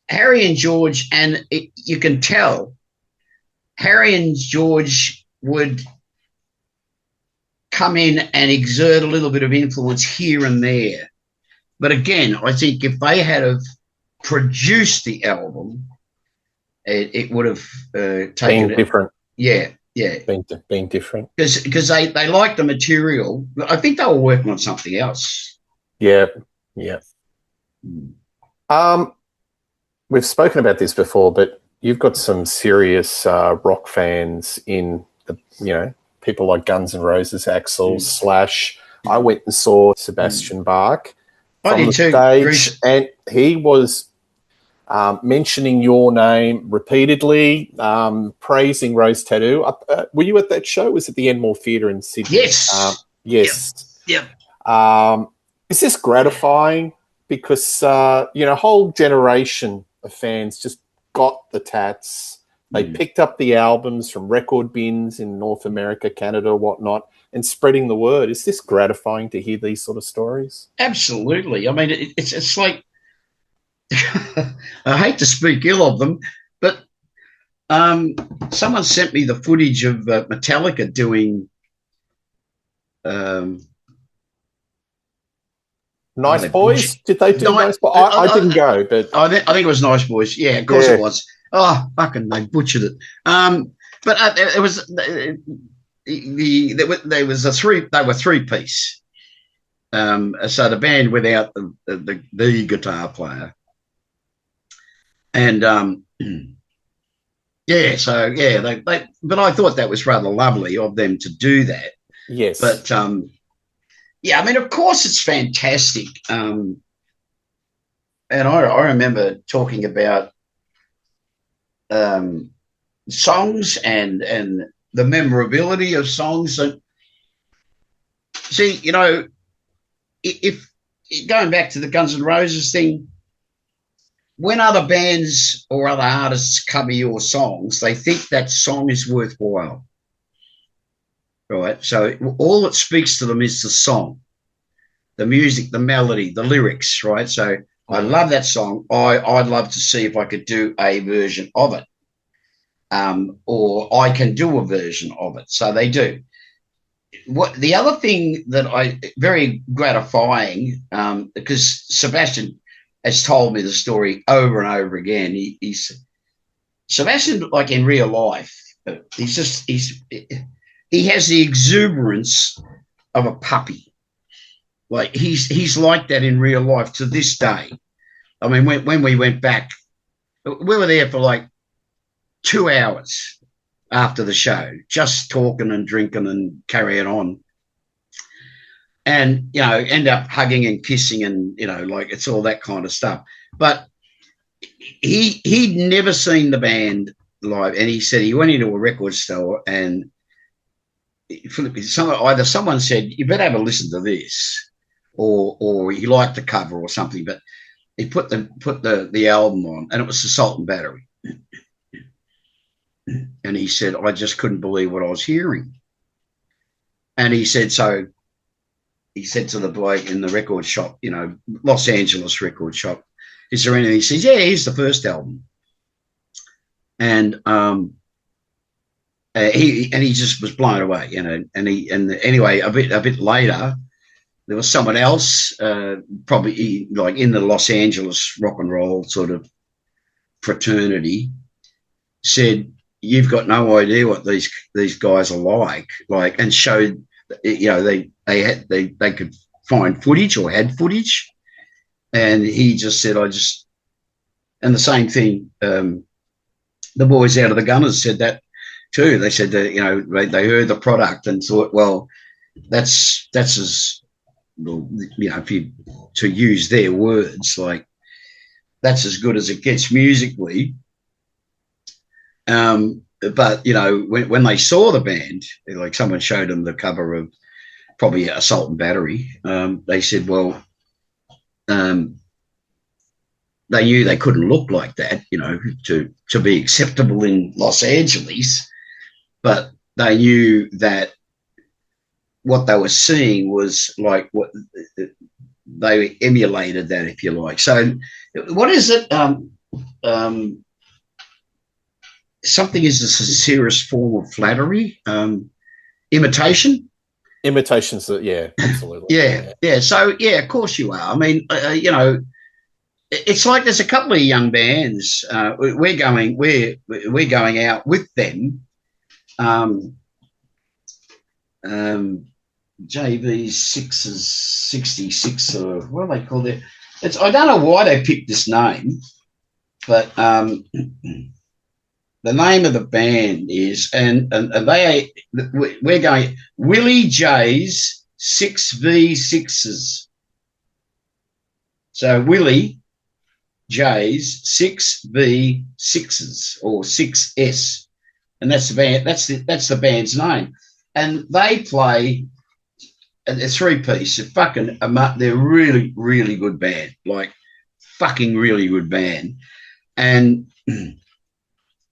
Harry and George, and you can tell Harry and George would come in and exert a little bit of influence here and there. But again, I think if they had have produced the album, it would have taken been different. Yeah. Been different. Because they liked the material. I think they were working on something else. Yeah. We've spoken about this before, but you've got some serious rock fans in people like Guns N' Roses, Axl, Slash. I went and saw Sebastian Bach from the stage, and he was mentioning your name repeatedly, praising Rose Tattoo. Were you at that show? Was it the Enmore Theatre in Sydney? Yes. Yes. Yep. Is this gratifying? Because a whole generation of fans just got the tats. They picked up the albums from record bins in North America, Canada, whatnot, and spreading the word. Is this gratifying to hear these sort of stories? Absolutely. I mean, it's like, I hate to speak ill of them, but someone sent me the footage of Metallica doing Nice Boys? Did they do Nice Boys? I didn't go, but I think it was Nice Boys. Yeah, of course it was. Oh, fucking, they butchered it. But it was there was they were three-piece. So the band without the guitar player, and but I thought that was rather lovely of them to do that. Yes, but yeah, I mean, of course, it's fantastic. And I remember talking about songs and the memorability of songs. And see, if going back to the Guns N' Roses thing, when other bands or other artists cover your songs, they think that song is worthwhile. Right. So all that speaks to them is the song, the music, the melody, the lyrics. Right. So I love that song. I'd love to see if I could do a version of it, or I can do a version of it. So they do. What the other thing that very gratifying, because Sebastian has told me the story over and over again. He's Sebastian, like in real life, he has the exuberance of a puppy. Like he's like that in real life to this day. I mean, when we went back, we were there for like 2 hours after the show, just talking and drinking and carrying on. And, end up hugging and kissing and, like it's all that kind of stuff. But he'd never seen the band live. And he said he went into a record store and either someone said, you better have a listen to this, or he liked the cover or something, but he put the album on, and it was Assault and Battery. And he said, I just couldn't believe what I was hearing. And he said, so he said to the bloke in the record shop, Los Angeles record shop, is there anything? He says, yeah, here's the first album. And he just was blown away, and anyway, a bit later, there was someone else, probably like in the Los Angeles rock and roll sort of fraternity, said, you've got no idea what these guys are like, and showed, they could find footage or had footage, and he just said, and the same thing, the boys out of the Gunners said that too. They said that, they heard the product and thought, well, that's as, if you, to use their words, like, that's as good as it gets musically. But when they saw the band, like someone showed them the cover of probably Assault and Battery, they said, well, they knew they couldn't look like that, to be acceptable in Los Angeles, but they knew that what they were seeing was like what they emulated that, if you like. So what is it? Something is the sincerest form of flattery. Imitation. Imitations, yeah, absolutely. yeah. So yeah, of course you are. I mean, it's like there's a couple of young bands. We're going out with them. JV 66, or what do they call it? I don't know why they picked this name, but the name of the band is, and we're going Willie J's 6v6s. So Willie J's 6v6s, or 6S, and that's the band. That's the band's name, and they play a three-piece. They're really, really good band, like fucking really good band, and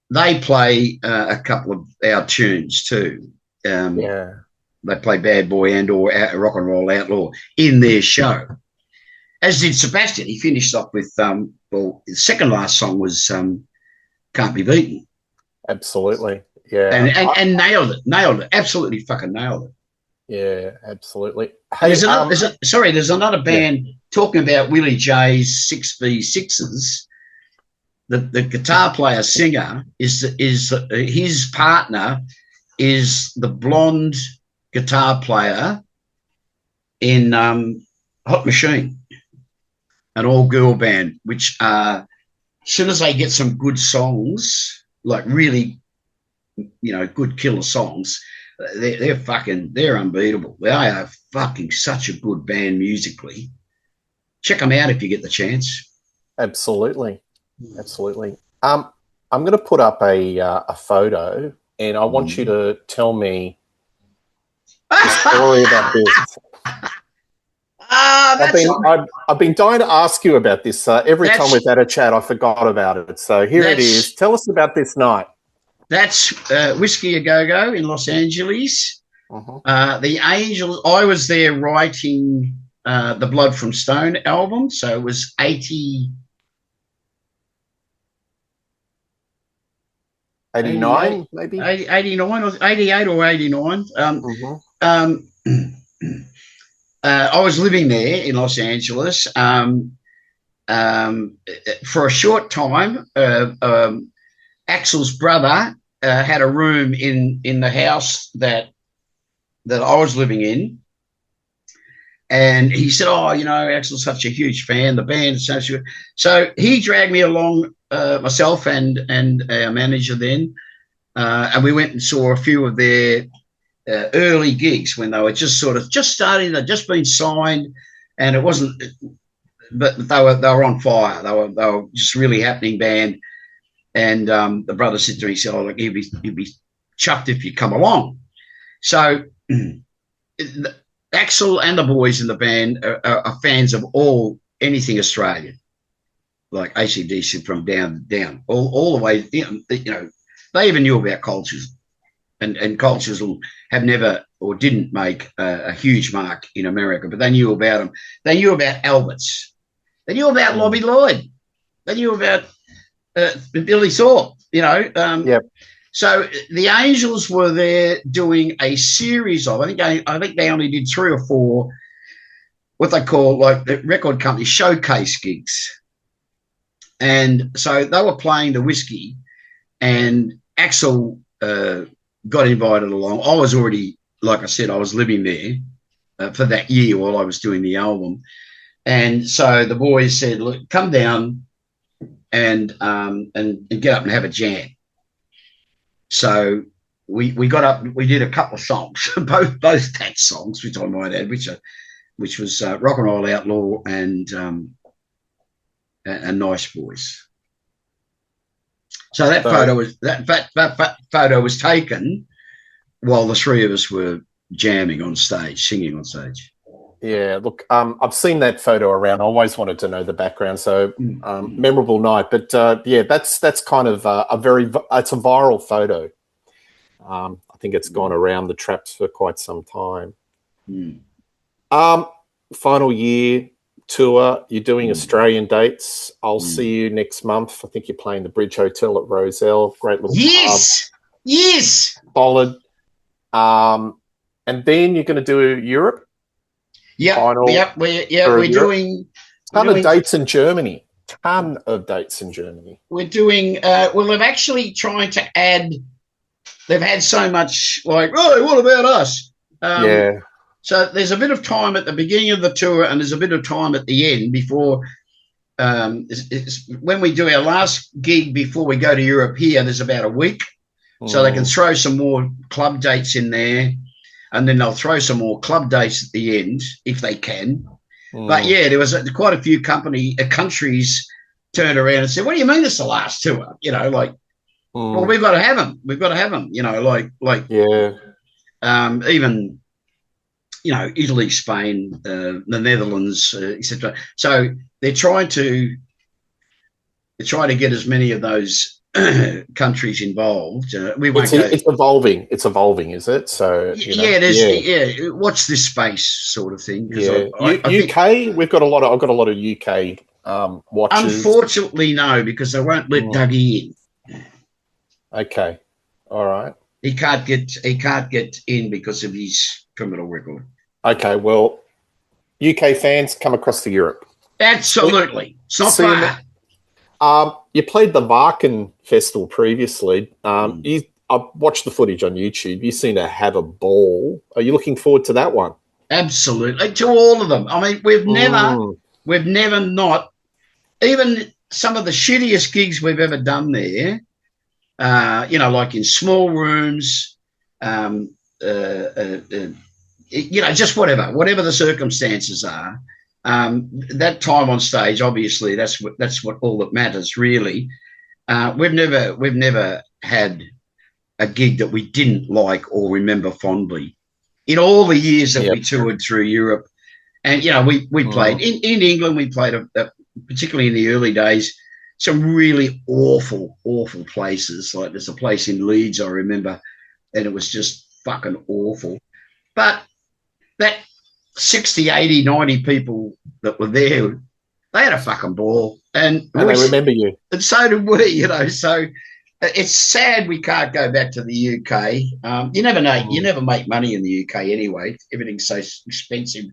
they play a couple of our tunes too. They play Bad Boy and or Rock and Roll Outlaw in their show, as did Sebastian. He finished up with the second last song was Can't Be Beaten. Absolutely, yeah, and nailed it, absolutely fucking nailed it. Yeah, absolutely. Hey, there's another band talking about Willie J's 6v6s. The guitar player singer is his partner is the blonde guitar player in Hot Machine, an all-girl band, which as soon as they get some good songs, like really, good killer songs, they're unbeatable. They are fucking such a good band musically. Check them out if you get the chance. Absolutely. I'm going to put up a photo, and I want you to tell me the story about this. I've been dying to ask you about this. Every time we've had a chat, I forgot about it. So here it is. Tell us about this night. That's Whiskey A Go-Go in Los Angeles. The Angels, I was there writing the Blood from Stone album, so it was 89, maybe? 89 or 88 or 89. I was living there in Los Angeles for a short time. Axel's brother had a room in the house that I was living in, and he said, Axel's such a huge fan, the band is such a... So he dragged me along, myself and our manager then, and we went and saw a few of their early gigs when they were just starting. They'd just been signed, and it wasn't, but they were on fire. They were just really happening band. And the brother said to me, he said, "Oh, look, you'd be chuffed if you come along." So Axel and the boys in the band are fans of anything Australian, like AC/DC from down, all the way. They even knew about cultures, and cultures have never or didn't make a huge mark in America, but they knew about them. They knew about Alberts. They knew about Lobby Lloyd. They knew about Billy Thorpe. Yep. So the Angels were there doing a series of. I think they only did 3 or 4 what they call like the record company showcase gigs, and so they were playing the Whiskey, and Axel got invited along. I was already, like I said, I was living there for that year while I was doing the album, and so the boys said, "Look, come down and get up and have a jam." So we got up. We did a couple of songs, both tax songs, which I might add, which was Rock and Roll Outlaw and Nice Boys. So that photo was taken while the 3 of us were jamming on stage, singing on stage. Yeah, look, I've seen that photo around. I always wanted to know the background. So memorable night, but yeah, that's kind of it's a viral photo. I think it's gone around the traps for quite some time. Final year tour. You're doing Australian dates. I'll see you next month. I think you're playing the Bridge Hotel at Roselle. Great little pub. Yes. Solid. And then you're going to do Europe. We're doing ton of dates in Germany. We're doing they've actually tried to add. They've had so much like, oh, what about us? So there's a bit of time at the beginning of the tour, and there's a bit of time at the end before. When we do our last gig before we go to Europe here, there's about a week, so they can throw some more club dates in there. And then they'll throw some more club dates at the end if they can. But yeah, there was quite a few countries turned around and said, "What do you mean it's the last tour?" Well, we've got to have them. We've got to have them. Even Italy, Spain, the Netherlands, etc. So they're trying to get as many of those countries involved. It's evolving. It's evolving, is it? So watch this space sort of thing. UK, we've got a lot of. I've got a lot of UK watchers. Unfortunately, no, because they won't let Dougie in. Okay, all right. He can't get in because of his criminal record. Okay, well, UK fans come across to Europe. Absolutely, it's not far. You played the Varken Festival previously. I watched the footage on YouTube. You seem to have a ball. Are you looking forward to that one? Absolutely, to all of them. I mean, we've never not, even some of the shittiest gigs we've ever done there, like in small rooms, just whatever the circumstances are. That time on stage, obviously, that's what all that matters, really. We've never had a gig that we didn't like or remember fondly in all the years that we toured through Europe. And we played in England. We played particularly in the early days, some really awful places. Like there's a place in Leeds I remember, and it was just fucking awful. But that 60, 80, 90 people that were there, they had a fucking ball. And they remember you. And so did we, So it's sad we can't go back to the UK. You never know. You never make money in the UK anyway. Everything's so expensive.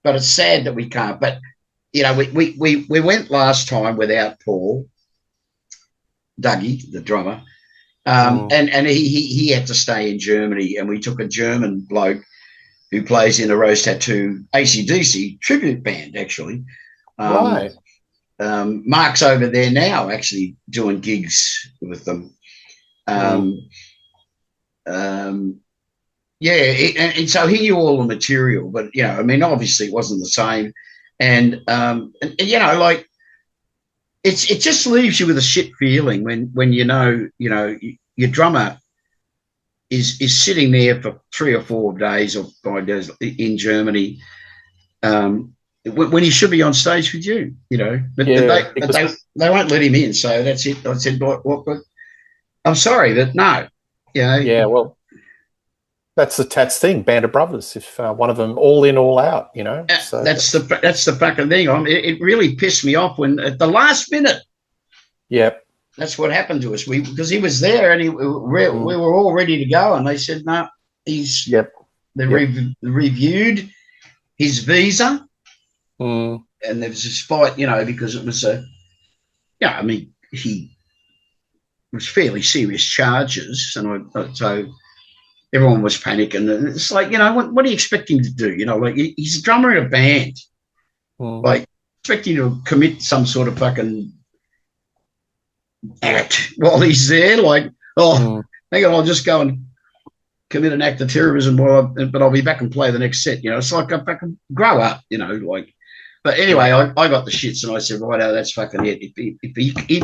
But it's sad that we can't. But, we went last time without Paul, Dougie, the drummer, and he had to stay in Germany, and we took a German bloke who plays in a Rose Tattoo AC/DC tribute band, actually. Right. Mark's over there now, actually doing gigs with them. And so he knew all the material, but obviously it wasn't the same. And it just leaves you with a shit feeling when your drummer is sitting there for 3 or 4 days or 5 days in Germany, when he should be on stage with you, but they won't let him in. So that's it. I said, what? I'm sorry, but no, Yeah, well, that's the Tats thing, band of brothers. If one of them all in, all out, So that's the fucking thing. It really pissed me off when at the last minute. Yeah, that's what happened to us. Because he was there and we were all ready to go, and they said no. Reviewed his visa, and there was this fight, because it was he was fairly serious charges, and so everyone was panicking. And it's like, what do you expect him to do? Like he's a drummer in a band. Like expect him to commit some sort of fucking act while he's there. Like, hang on, I'll just go and commit an act of terrorism but I'll be back and play the next set. It's like I fucking grow up. Like. But anyway, I got the shits and I said, right, that's fucking it. If he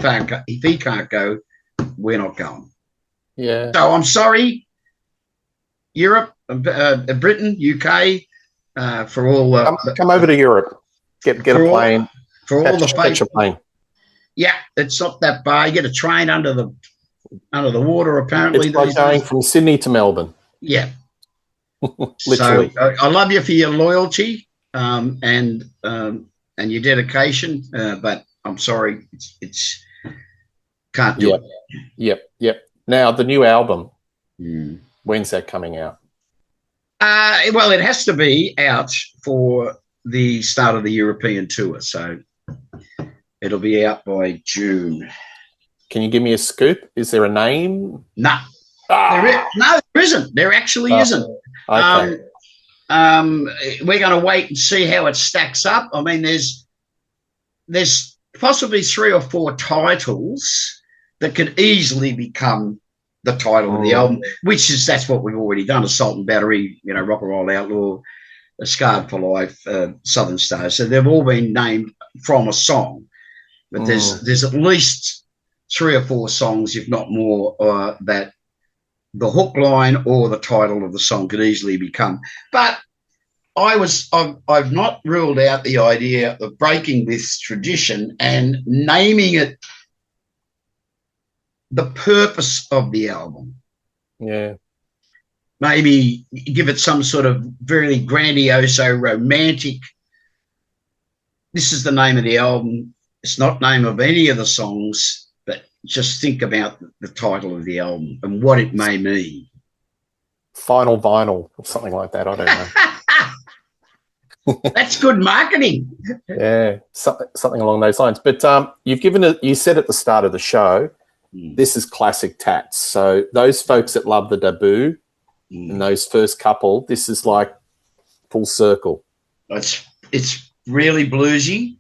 can't go, we're not going. Yeah. So I'm sorry, Europe, Britain, UK, for all. Come over to Europe. Get a plane. For all the catch a plane. Yeah, it's not that far. You get a train under the water. Apparently, it's like going from Sydney to Melbourne. Yeah. Literally. So I love you for your loyalty. And your dedication, but I'm sorry, it's can't do it. Yep. Now the new album, when's that coming out? Well, it has to be out for the start of the European tour, so it'll be out by June. Can you give me a scoop? Is there a name? No, there isn't. There actually isn't. Okay. We're going to wait and see how it stacks up. I mean, there's possibly 3 or 4 titles that could easily become the title of the album, that's what we've already done: Assault and Battery, Rock and Roll Outlaw, Scarred for Life, Southern Stars. So they've all been named from a song, but there's at least 3 or 4 songs, if not more, that the hook line or the title of the song could easily become. But I've not ruled out the idea of breaking this tradition and naming it the purpose of the album. Yeah. Maybe give it some sort of very grandiose, romantic. This is the name of the album. It's not the name of any of the songs, but just think about the title of the album and what it may mean. Final Vinyl or something like that. I don't know. That's good marketing. Yeah, something along those lines. But you said at the start of the show, this is classic Tats. So those folks that love the debut and those first couple, this is like full circle. It's really bluesy.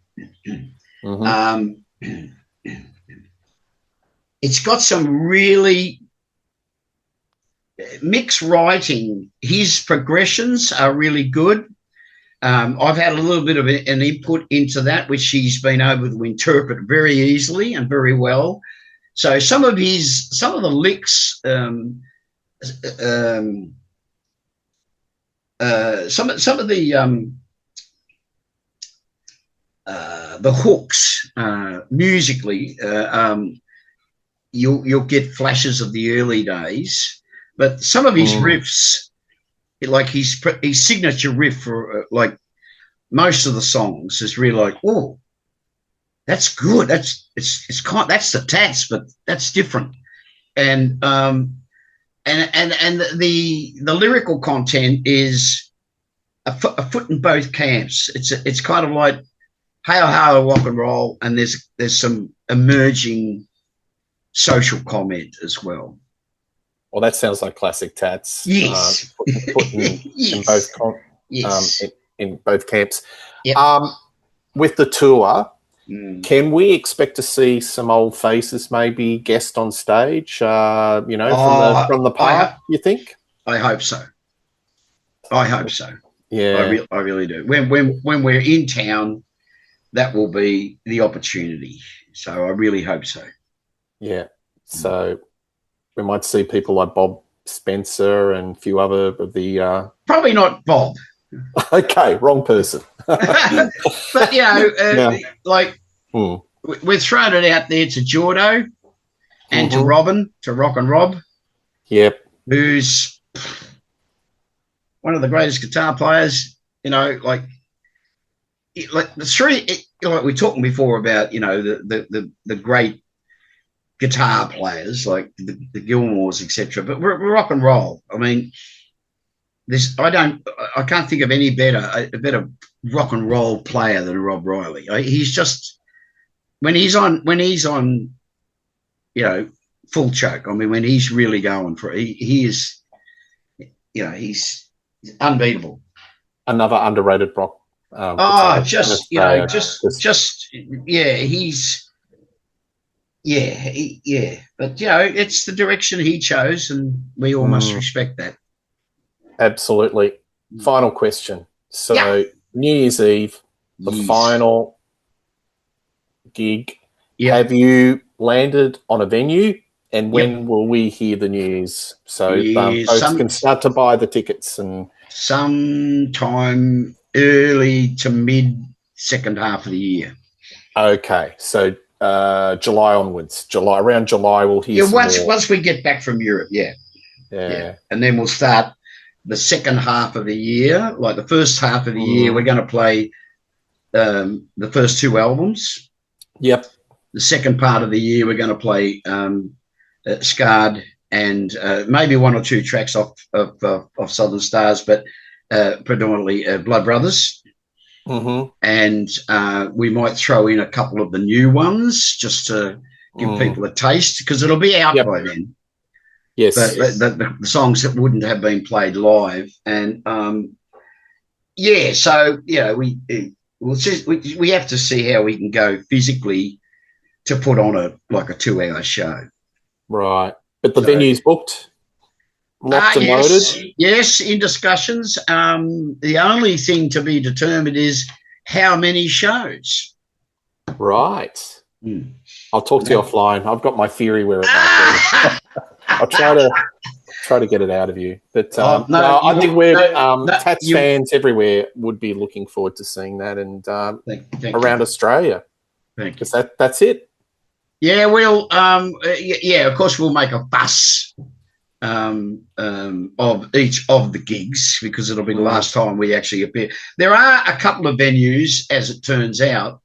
It's got some really mixed writing. His progressions are really good. I've had a little bit of an input into that, which he's been able to interpret very easily and very well. So some of the licks, some of the hooks musically, you'll get flashes of the early days, but some of his riffs, like his signature riff for like most of the songs, is really like, oh, that's good. That's the Tats, but that's different. And the lyrical content is a foot in both camps. It's kind of like hail, hail, rock and roll, and there's some emerging social comment as well. Well, that sounds like classic Tats. Yes. In both camps. Yep. With the tour, can we expect to see some old faces maybe guest on stage, from the park, you think? I hope so. Yeah. I really do. When we're in town, that will be the opportunity. So I really hope so. Yeah. So we might see people like Bob Spencer and a few other of the. Probably not Bob. Okay, wrong person. But like we're throwing it out there to Jordo and to Robin, to Rock and Rob. Yep. Who's one of the greatest guitar players, like the three, like we were talking before about, the great guitar players like the Gilmores, etc. But we're rock and roll. I mean, I can't think of a better rock and roll player than Rob Riley. He's just when he's on, full choke. I mean, when he's really going for it, he is, he's unbeatable. Another underrated rock. He's But it's the direction he chose, and we all must respect that. Absolutely. Final question. So New Year's Eve, the final gig. Yep. Have you landed on a venue? And when will we hear the news? So folks can start to buy the tickets. And sometime early to mid second half of the year. Okay, so July onwards. Around July we'll hear. Once we get back from Europe, yeah, and then we'll start the second half of the year. Like the first half of the year, we're going to play the first two albums. Yep. The second part of the year, we're going to play Scarred and maybe one or two tracks off Southern Stars, but predominantly Blood Brothers. And we might throw in a couple of the new ones just to give people a taste, because it'll be out by then. Yes. But the songs that wouldn't have been played live. And so we have to see how we can go physically to put on a 2-hour show. Right. But the venue's booked? Locked and loaded? Yes, in discussions. The only thing to be determined is how many shows. Right. I'll talk to you offline. I've got my theory where it might be. I'll try to get it out of you. But I think Tats fans everywhere would be looking forward to seeing that, and around Australia. Because that's it. Yeah, we'll. Of course, we'll make a fuss of each of the gigs, because it'll be the last time we actually appear. There are a couple of venues, as it turns out,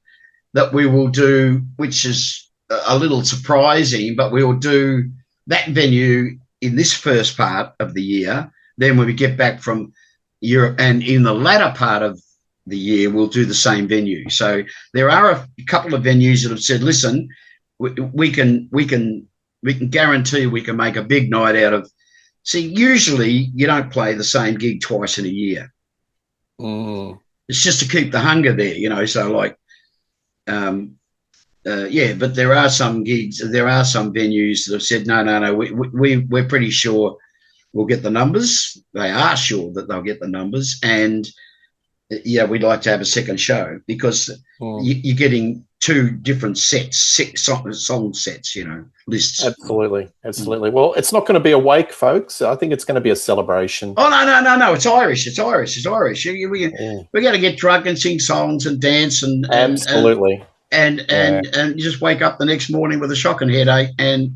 that we will do, which is a little surprising, but we will do that venue in this first part of the year. Then when we get back from Europe, and in the latter part of the year, we'll do the same venue. So there are a couple of venues that have said, listen, we can guarantee we can make a big night out of. See, usually you don't play the same gig twice in a year. It's just to keep the hunger there, so but there are some gigs, there are some venues that have said, no, we're pretty sure we'll get the numbers. They are sure that they'll get the numbers. And we'd like to have a second show, because you're getting two different sets, six song sets, lists. Absolutely. Well, it's not going to be a wake, folks. I think it's going to be a celebration. Oh, no. It's Irish. We're going to get drunk and sing songs and dance and absolutely. And just wake up the next morning with a shocking headache and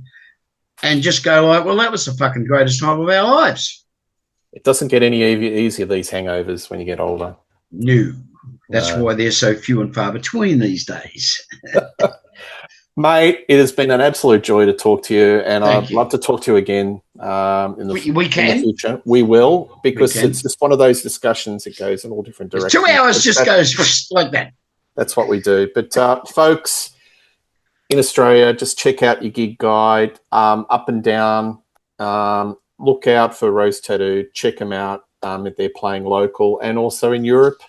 just go like, well, that was the fucking greatest time of our lives. It doesn't get any easier, these hangovers, when you get older. No. That's why they're so few and far between these days. Mate, it has been an absolute joy to talk to you, and I'd love to talk to you again in the future. We will, because it's just one of those discussions that goes in all different directions. 2 hours just goes like that. That's what we do. But, folks, in Australia, just check out your gig guide, up and down. Look out for Rose Tattoo. Check them out if they're playing local, and also in Europe.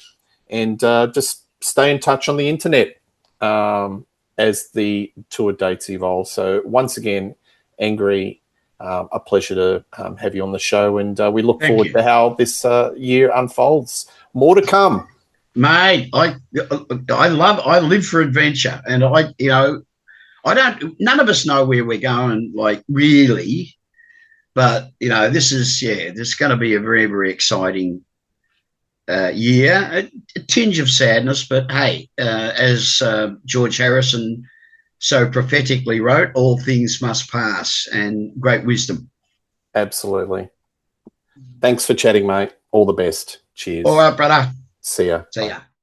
And just stay in touch on the internet as the tour dates evolve. So once again, Angry, a pleasure to have you on the show, and we look forward to how this year unfolds. More to come. Mate, I live for adventure, and none of us know where we're going, like, really. But this is going to be a very, very exciting year. A tinge of sadness, but hey, as George Harrison so prophetically wrote, all things must pass, and great wisdom. Absolutely. Thanks for chatting, mate. All the best. Cheers. All right, brother. See ya. See ya.